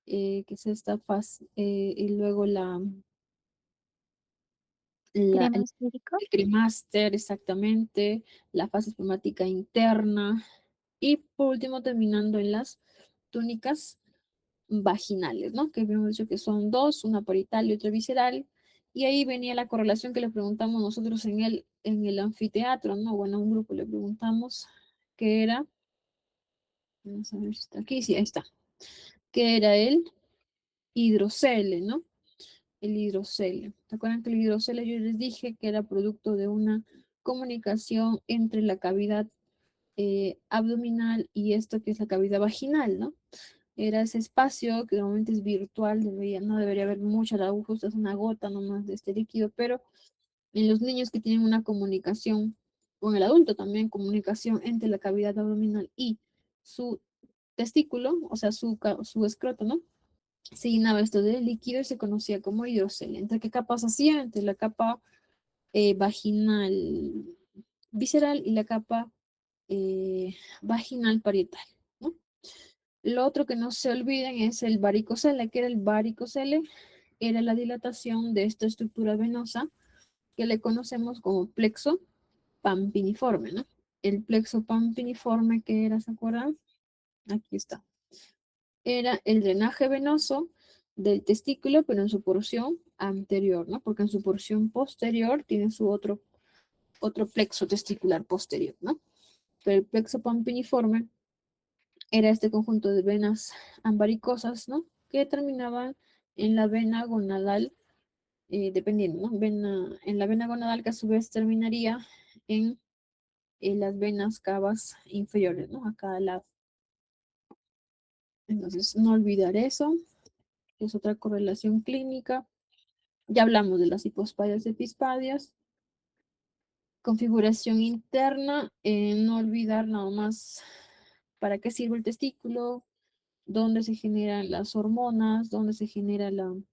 que es esta fase, y luego Crema el esférico. cremáster, exactamente, la fase espermática interna, y por último terminando en las túnicas vaginales, ¿no? Que habíamos dicho que son dos, una parietal y otra visceral. Y ahí venía la correlación que le preguntamos nosotros en el anfiteatro, ¿no? Bueno, a un grupo le preguntamos qué era, vamos a ver si está aquí, sí, ahí está, que era el hidrocele, ¿no? El hidrocele. ¿Se acuerdan que el hidrocele yo les dije que era producto de una comunicación entre la cavidad abdominal y esto que es la cavidad vaginal, ¿no? Era ese espacio que normalmente es virtual, no debería haber mucha, la aguja es una gota nomás de este líquido, pero en los niños que tienen una comunicación, o en el adulto también, comunicación entre la cavidad abdominal y su testículo, o sea, su escroto, ¿no? Se llenaba esto de líquido y se conocía como hidrocele. ¿Entre qué capas hacía? Entre la capa vaginal visceral y la capa vaginal parietal, ¿no? Lo otro que no se olviden es el varicocele. ¿Que era el varicocele? Era la dilatación de esta estructura venosa que le conocemos como plexo pampiniforme, ¿no? El plexo pampiniforme, que era, ¿se acuerdan? Aquí está. Era el drenaje venoso del testículo, pero en su porción anterior, ¿no? Porque en su porción posterior tiene su otro plexo testicular posterior, ¿no? Pero el plexo pampiniforme era este conjunto de venas ambaricosas, ¿no? Que terminaban en la vena gonadal, dependiendo, ¿no? En la vena gonadal, que a su vez terminaría en las venas cavas inferiores, ¿no? A cada lado. Entonces, no olvidar eso, que es otra correlación clínica. Ya hablamos de las hipospadias y epispadias. Configuración interna, no olvidar nada más para qué sirve el testículo, dónde se generan las hormonas, dónde se genera en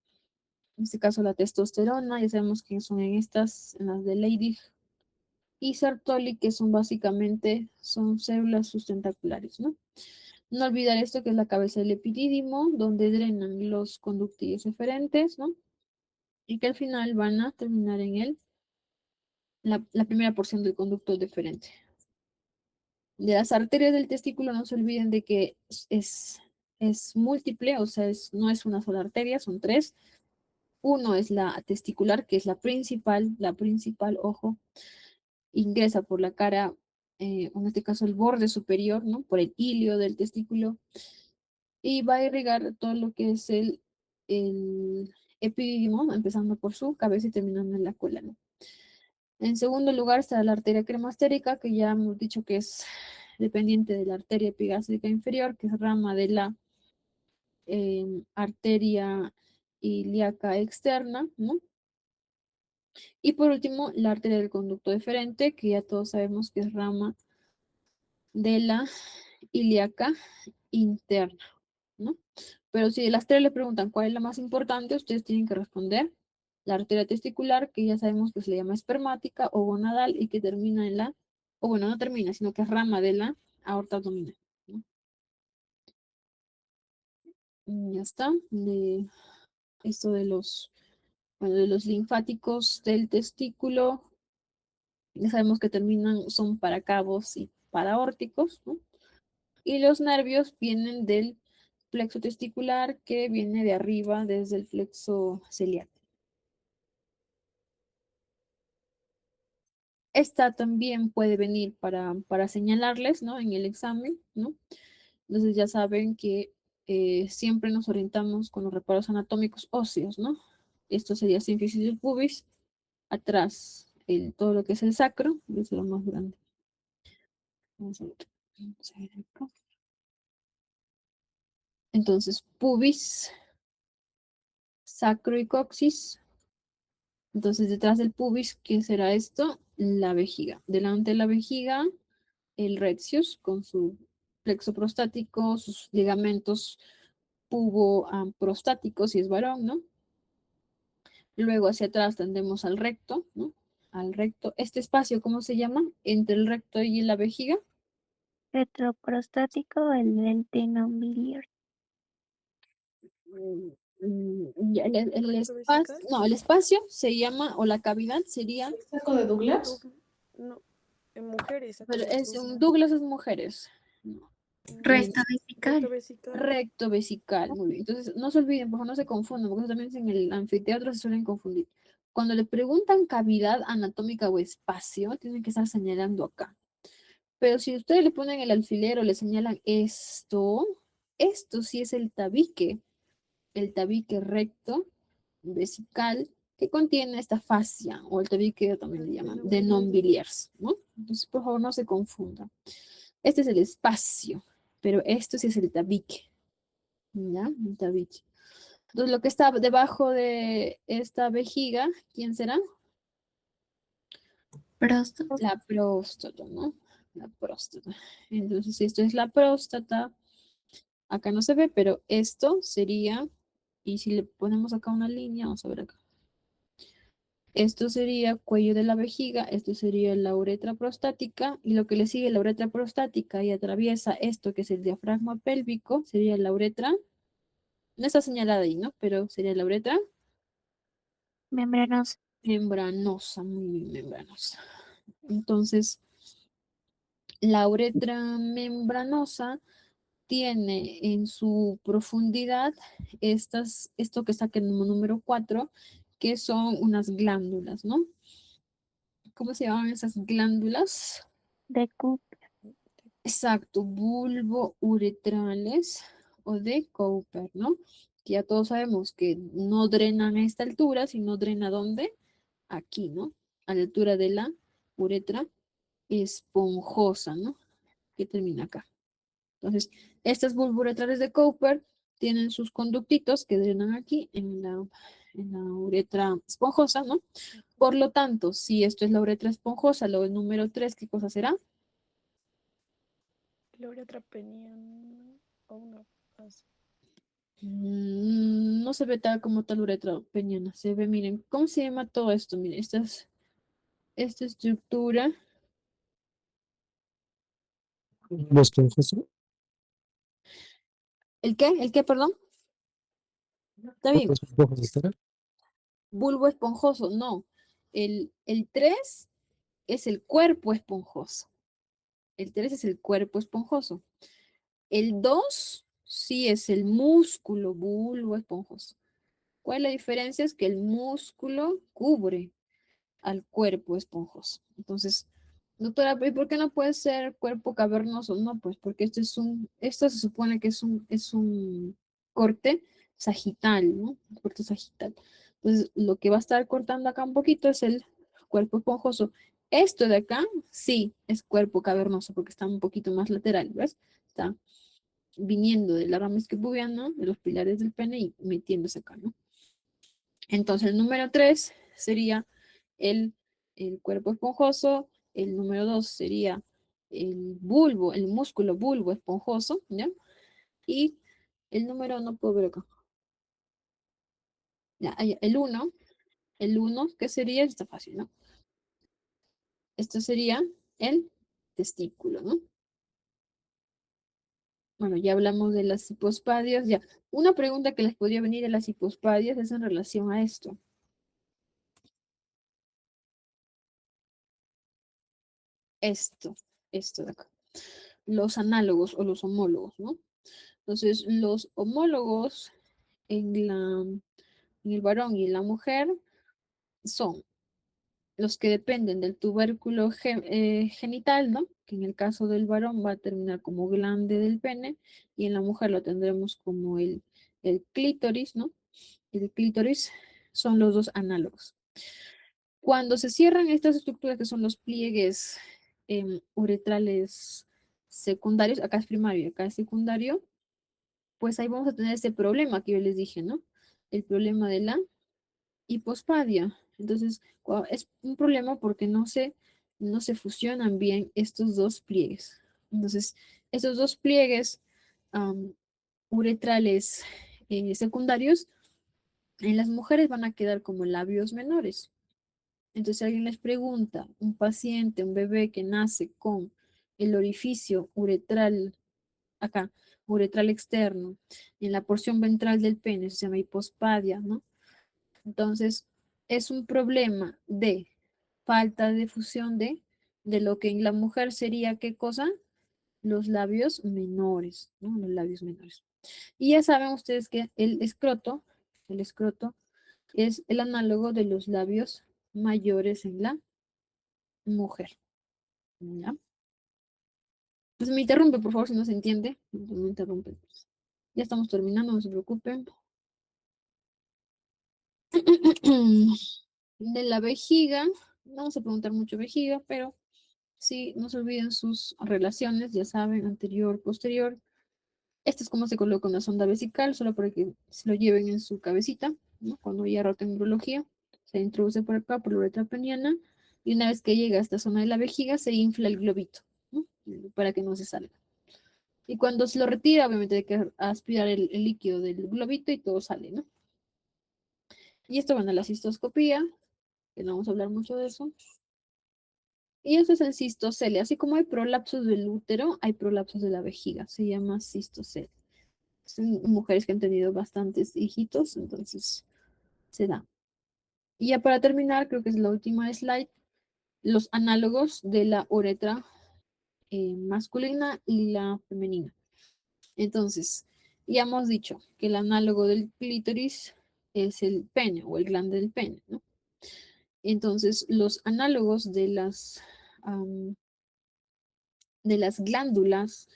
este caso la testosterona. Ya sabemos que son en las de Leydig y Sertoli, que son básicamente, son células sustentaculares, ¿no? No olvidar esto, que es la cabeza del epidídimo, donde drenan los conductillos eferentes, ¿no? Y que al final van a terminar en la primera porción del conducto deferente. De las arterias del testículo, no se olviden de que es múltiple, o sea, no es una sola arteria, son tres. Uno es la testicular, que es la principal, ojo, ingresa por la cara, en este caso el borde superior, ¿no? Por el hilio del testículo, y va a irrigar todo lo que es el epidídimo, empezando por su cabeza y terminando en la cola, ¿no? En segundo lugar está la arteria cremastérica, que ya hemos dicho que es dependiente de la arteria epigástrica inferior, que es rama de la arteria ilíaca externa, ¿no? Y por último, la arteria del conducto deferente, que ya todos sabemos que es rama de la ilíaca interna, ¿no? Pero si de las tres le preguntan cuál es la más importante, ustedes tienen que responder la arteria testicular, que ya sabemos que se le llama espermática o gonadal y que termina en la, o bueno, no termina, sino que es rama de la aorta abdominal, ¿no? Ya está. Esto de los, bueno, de los linfáticos del testículo, ya sabemos que terminan, son paracabos y paraórticos, ¿no? Y los nervios vienen del plexo testicular, que viene de arriba desde el plexo ciliar. Esta también puede venir para señalarles, ¿no? En el examen, ¿no? Entonces ya saben que siempre nos orientamos con los reparos anatómicos óseos, ¿no? Esto sería sínfisis del pubis, atrás todo lo que es el sacro, es lo más grande. Vamos a ver. Vamos a ver acá. Entonces, pubis, sacro y coxis. Entonces, detrás del pubis, ¿qué será esto? La vejiga. Delante de la vejiga, el rectus con su plexo prostático, sus ligamentos pubo prostáticos, si es varón, ¿no? Luego hacia atrás tendemos al recto, ¿no? Al recto. Este espacio, ¿cómo se llama? Entre el recto y la vejiga. Retroprostático, el del tenombiliar. Ya, el espacio, Vesical. no, el espacio se llama, o la cavidad sería, ¿El saco de Douglas? No, en mujeres. pero acá es Douglas. Douglas es mujeres. No. Recto Recto vesical. vesical. Recto vesical, muy bien. Entonces, no se olviden, por favor, no se confundan, porque eso también en el anfiteatro se suelen confundir. Cuando le preguntan cavidad anatómica o espacio, tienen que estar señalando acá. Pero si ustedes le ponen el alfiler o le señalan esto sí es el tabique recto vesical que contiene esta fascia, o el tabique también le llaman, de non-biliars, ¿no? Entonces, por favor, no se confundan. Este es el espacio, pero esto sí es el tabique, ¿ya? El tabique. Entonces, lo que está debajo de esta vejiga, ¿quién será? Próstata. La próstata, ¿no? La próstata. Entonces, esto es la próstata. Acá no se ve, pero esto sería, y si le ponemos acá una línea, vamos a ver acá. Esto sería cuello de la vejiga, esto sería la uretra prostática, y lo que le sigue la uretra prostática y atraviesa esto que es el diafragma pélvico, sería la uretra, no está señalada ahí, ¿no? Pero sería la uretra Membranosa. membranosa, muy bien, membranosa. Entonces, la uretra membranosa tiene en su profundidad esto que está aquí en el número 4, que son unas glándulas, ¿no? ¿Cómo se llaman esas glándulas? De Coop. Exacto, bulbouretrales o de Cooper, ¿no? Que ya todos sabemos que no drenan a esta altura, sino drena ¿dónde? Aquí, ¿no? A la altura de la uretra esponjosa, ¿no? Que termina acá. Entonces, estas bulbouretrales de Cooper tienen sus conductitos que drenan aquí en la uretra esponjosa, ¿no? Por lo tanto, si esto es la uretra esponjosa, lo del número 3, ¿qué cosa será? La uretra peniana. O no. Así. No se ve tal como tal uretra peniana. Se ve, miren, ¿cómo se llama todo esto? Miren, esta estructura. ¿Lo esponjoso? ¿El qué? ¿El qué, perdón? Está ¿Lo bien. esponjoso estará? Bulbo esponjoso, no. El 3 es el cuerpo esponjoso. El 3 es el cuerpo esponjoso. El 2 sí es el músculo bulbo esponjoso. ¿Cuál es la diferencia? Es que el músculo cubre al cuerpo esponjoso. Entonces, doctora, ¿y por qué no puede ser cuerpo cavernoso? No, pues porque esto se supone que es un corte sagital, ¿no? Un corte sagital. Entonces, lo que va a estar cortando acá un poquito es el cuerpo esponjoso. Esto de acá, sí, es cuerpo cavernoso porque está un poquito más lateral, ¿ves? Está viniendo de la rama isquiopubiana, de los pilares del pene y metiéndose acá, ¿no? Entonces, el número 3 sería el, el cuerpo esponjoso, el número 2 sería el bulbo, el músculo bulbo esponjoso, ¿ya? Y el número, no puedo ver acá. Ya, el uno, ¿qué sería? Está fácil, ¿no? Esto sería el testículo, ¿no? Bueno, ya hablamos de las hipospadias, ya. Una pregunta que les podría venir de las hipospadias es en relación a esto. Esto de acá. Los análogos o los homólogos, ¿no? Entonces, los homólogos en el varón y en la mujer son los que dependen del tubérculo genital, ¿no? Que en el caso del varón va a terminar como glande del pene y en la mujer lo tendremos como el clítoris, ¿no? El clítoris son los dos análogos. Cuando se cierran estas estructuras que son los pliegues uretrales secundarios, acá es primario, acá es secundario, pues ahí vamos a tener ese problema que yo les dije, ¿no? El problema de la hipospadia. Entonces, es un problema porque no se fusionan bien estos dos pliegues. Entonces, estos dos pliegues uretrales secundarios en las mujeres van a quedar como labios menores. Entonces, si alguien les pregunta, un paciente, un bebé que nace con el orificio uretral, acá, uretral externo, en la porción ventral del pene, se llama hipospadia, ¿no? Entonces, es un problema de falta de fusión de lo que en la mujer sería, ¿qué cosa? Los labios menores, ¿no? Los labios menores. Y ya saben ustedes que el escroto es el análogo de los labios mayores en la mujer, ¿ya? Entonces me interrumpe, por favor, si no se entiende. No me interrumpen. Ya estamos terminando, no se preocupen. De la vejiga, no vamos a preguntar mucho vejiga, pero sí, no se olviden sus relaciones, ya saben, anterior, posterior. Esto es como se coloca una sonda vesical, solo para que se lo lleven en su cabecita, ¿no? Cuando ya roten urología, se introduce por acá, por la uretra peniana, y una vez que llega a esta zona de la vejiga, se infla el globito, ¿no? Para que no se salga. Y cuando se lo retira, obviamente hay que aspirar el líquido del globito y todo sale, ¿no? Y esto van a la cistoscopía, que no vamos a hablar mucho de eso. Y eso es el cistocelia. Así como hay prolapsos del útero, hay prolapsos de la vejiga. Se llama cistocelia. Son mujeres que han tenido bastantes hijitos, entonces se da. Y ya para terminar, creo que es la última slide, los análogos de la uretra masculina y la femenina. Entonces, ya hemos dicho que el análogo del clítoris es el pene o el glande del pene, ¿no? Entonces, los análogos de las glándulas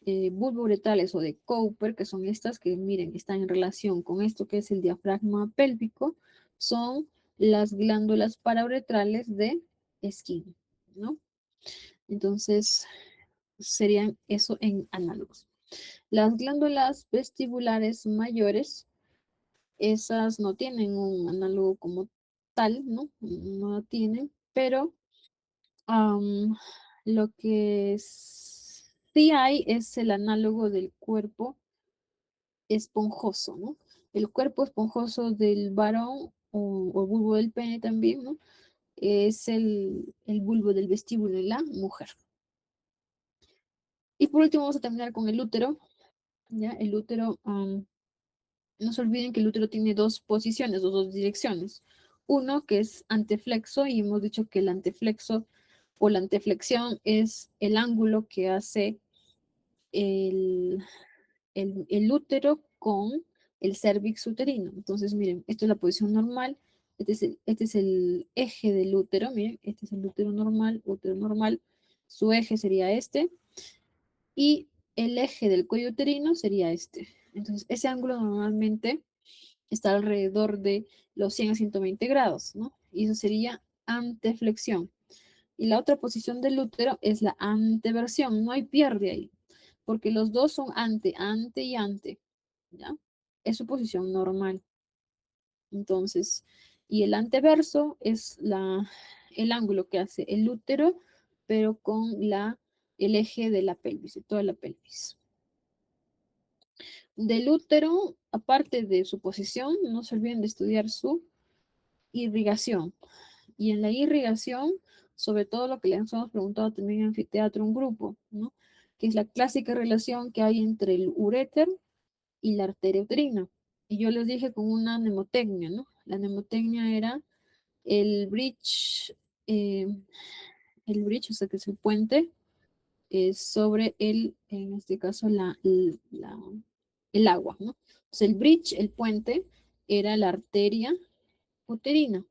bulbouretrales o de Cowper, que son estas que, miren, están en relación con esto que es el diafragma pélvico, son las glándulas parauretrales de Skin, ¿no? Entonces, serían eso en análogos. Las glándulas vestibulares mayores, esas no tienen un análogo como tal, ¿no? No la tienen, pero lo que sí hay es el análogo del cuerpo esponjoso, ¿no? El cuerpo esponjoso del varón o bulbo del pene también, ¿no? Es el bulbo del vestíbulo de la mujer. Y por último vamos a terminar con el útero, ¿ya? El útero, no se olviden que el útero tiene dos posiciones o dos direcciones. Uno que es anteflexo y hemos dicho que el anteflexo o la anteflexión es el ángulo que hace el, el útero con el cérvix uterino. Entonces, miren, esto es la posición normal. Este es el eje del útero. Miren, este es el útero normal, útero normal. Su eje sería este. Y el eje del cuello uterino sería este. Entonces, ese ángulo normalmente está alrededor de los 100 a 120 grados, ¿no? Y eso sería anteflexión. Y la otra posición del útero es la anteversión. No hay pierde ahí, porque los dos son ante y ante, ¿ya? Es su posición normal. Entonces, Y el anteverso es el ángulo que hace el útero, pero con el eje de la pelvis, de toda la pelvis. Del útero, aparte de su posición, no se olviden de estudiar su irrigación. Y en la irrigación, sobre todo lo que les hemos preguntado también en anfiteatro, un grupo, ¿no? Que es la clásica relación que hay entre el uréter y la arteria uterina. Y yo les dije con una mnemotecnia, ¿no? La mnemotecnia era el eh, bridge, o sea, que es el puente, sobre en este caso, el agua, ¿no? Entonces, el bridge, el puente, era la arteria uterina.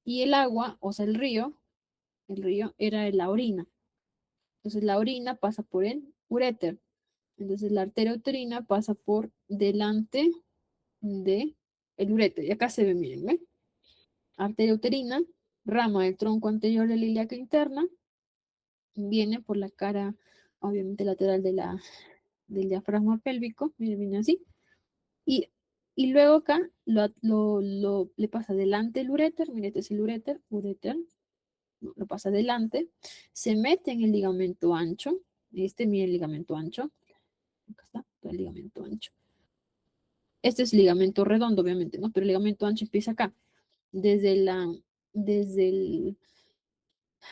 Y el agua, o sea, el río era la orina. Entonces, la orina pasa por el uréter. Entonces, la arteria uterina pasa por delante de el uréter. Y acá se ve, miren, ¿ven? Arteria uterina, rama del tronco anterior de la ilíaca interna, viene por la cara, obviamente, lateral del diafragma pélvico, miren, viene así. Y luego acá le pasa delante el uréter, miren, este es el uréter, lo pasa adelante, se mete en el ligamento ancho, miren el ligamento ancho, acá está, el ligamento ancho. Este es ligamento redondo, obviamente, ¿no? Pero el ligamento ancho empieza acá, desde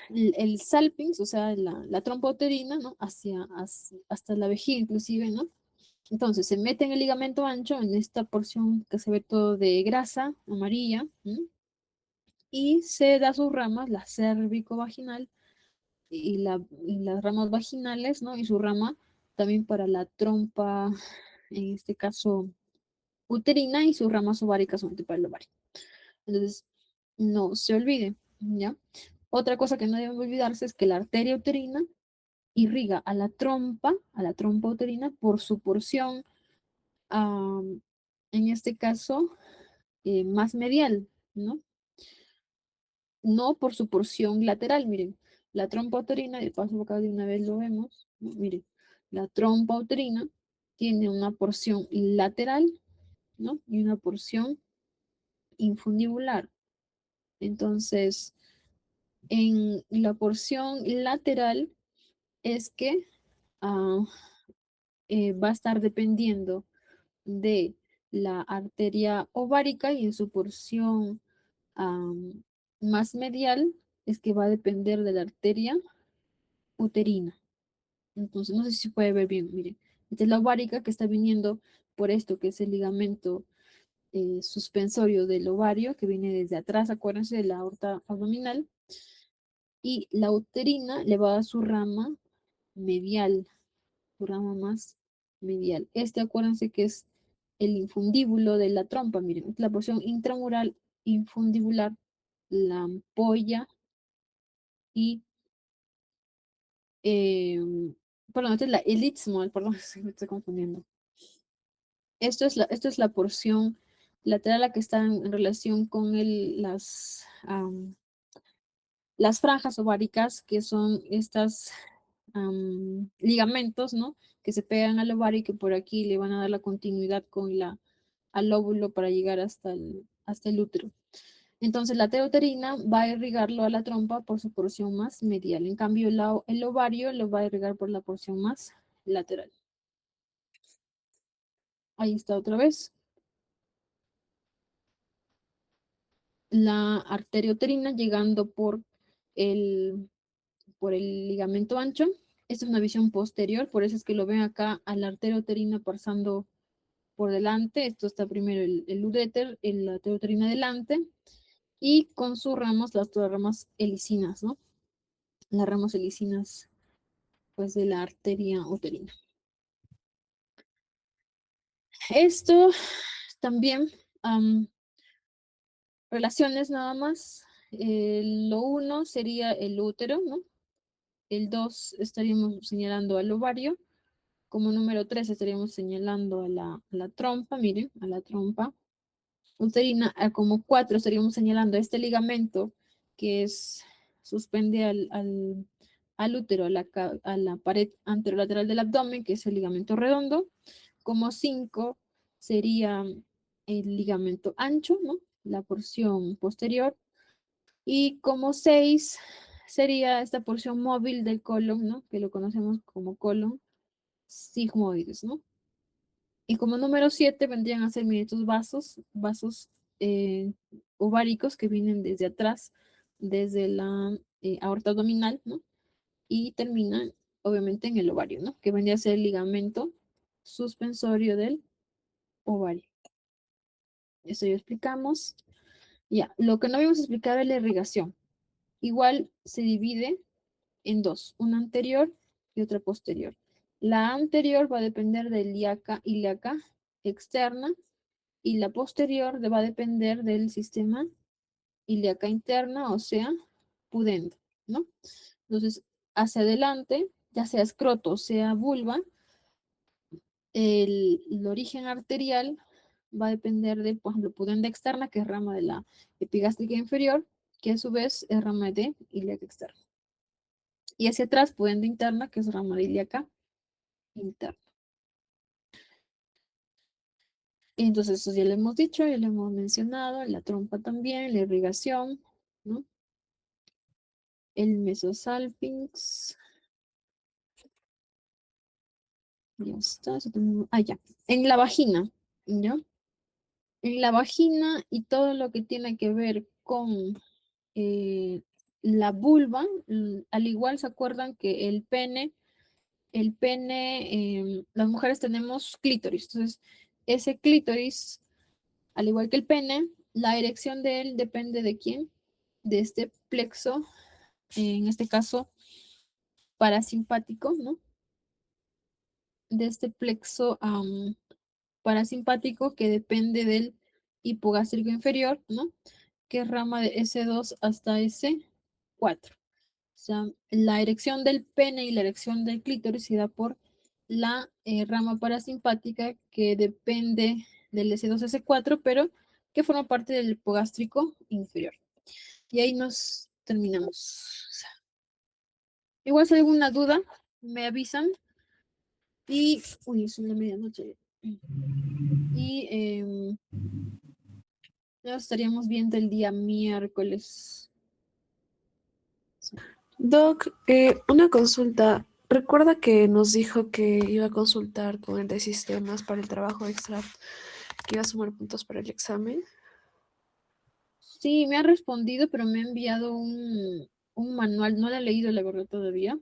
el salpings, o sea, la trompa uterina, ¿no? Hasta la vejiga inclusive, ¿no? Entonces se mete en el ligamento ancho, en esta porción que se ve todo de grasa amarilla, ¿no? Y se da sus ramas, la cérvico-vaginal y las ramas vaginales, ¿no? Y su rama también para la trompa, en este caso uterina, y sus ramas ováricas solamente para el ovario. Entonces, no se olvide, ¿ya? Otra cosa que no debe olvidarse es que la arteria uterina irriga a la trompa uterina por su porción, en este caso, más medial, ¿no? No por su porción lateral, miren, la trompa uterina, de paso acá de una vez lo vemos, ¿no? Miren, la trompa uterina tiene una porción lateral, ¿no? Y una porción infundibular. Entonces, en la porción lateral es que ah, va a estar dependiendo de la arteria ovárica, y en su porción más medial es que va a depender de la arteria uterina. Entonces, no sé si se puede ver bien, miren. Esta es la ovárica que está viniendo por esto, que es el ligamento suspensorio del ovario, que viene desde atrás, acuérdense de la aorta abdominal. Y la uterina le va a dar su rama medial, su rama más medial. Acuérdense que es el infundíbulo de la trompa, miren, es la porción intramural infundibular, la ampolla y, perdón, esta es el istmo, perdón, me estoy confundiendo. Esto es la porción lateral, la que está en relación con las franjas ováricas, que son estas ligamentos, ¿no? Que se pegan al ovario y que por aquí le van a dar la continuidad al óvulo para llegar hasta el útero. Entonces la uterina va a irrigarlo a la trompa por su porción más medial. En cambio, el ovario lo va a irrigar por la porción más lateral. Ahí está otra vez. La arteria uterina llegando por el ligamento ancho. Esta es una visión posterior, por eso es que lo ven acá a la arteria uterina pasando por delante. Esto está primero el uréter, la arteria uterina delante, y con sus ramas, todas las ramas helicinas, ¿no? Las ramas helicinas, pues, de la arteria uterina. Esto también, relaciones nada más. Lo 1 sería el útero, ¿no? El 2 estaríamos señalando al ovario. Como número 3 estaríamos señalando a la trompa, miren, a la trompa uterina. Como 4 estaríamos señalando a este ligamento que suspende al útero, a la pared anterolateral del abdomen, que es el ligamento redondo. Como 5 sería el ligamento ancho, ¿no? la porción posterior. Y como 6 sería esta porción móvil del colon, ¿no? Que lo conocemos como colon sigmoides, ¿no? Y como número 7 vendrían a ser, mire, estos vasos ováricos que vienen desde atrás, desde la aorta abdominal, ¿no? Y terminan, obviamente, en el ovario, ¿no? Que vendría a ser el ligamento suspensorio del ovario. Eso ya explicamos. Ya, lo que no habíamos explicado es la irrigación. Igual se divide en dos, una anterior y otra posterior. La anterior va a depender del ilíaca externa y la posterior va a depender del sistema ilíaca interna, o sea, pudendo, ¿no? Entonces, hacia adelante, ya sea escroto o sea vulva, el origen arterial va a depender de, por ejemplo, pudenda externa, que es rama de la epigástrica inferior, que a su vez es rama de ilíaca externa. Y hacia atrás, pudenda interna, que es rama de ilíaca interna. Y entonces, eso ya lo hemos dicho, ya lo hemos mencionado, la trompa también, la irrigación, ¿no? El mesosalpinx. Ya está. Ya. En la vagina, ¿ya? En la vagina y todo lo que tiene que ver con la vulva, al igual se acuerdan que el pene, las mujeres tenemos clítoris, entonces ese clítoris, al igual que el pene, la erección de él depende de quién, de este plexo, en este caso parasimpático, ¿no? De este plexo parasimpático que depende del hipogástrico inferior, ¿no? Que es rama de S2 hasta S4. O sea, la erección del pene y la erección del clítoris se da por la rama parasimpática que depende del S2 S4, pero que forma parte del hipogástrico inferior. Y ahí nos terminamos. Igual si hay alguna duda, me avisan. Y, uy, es la medianoche. Y ya estaríamos viendo el día miércoles. Doc, una consulta. Recuerda que nos dijo que iba a consultar con el de sistemas para el trabajo extra, que iba a sumar puntos para el examen. Sí, me ha respondido, pero me ha enviado un manual. No lo he leído, la verdad, todavía.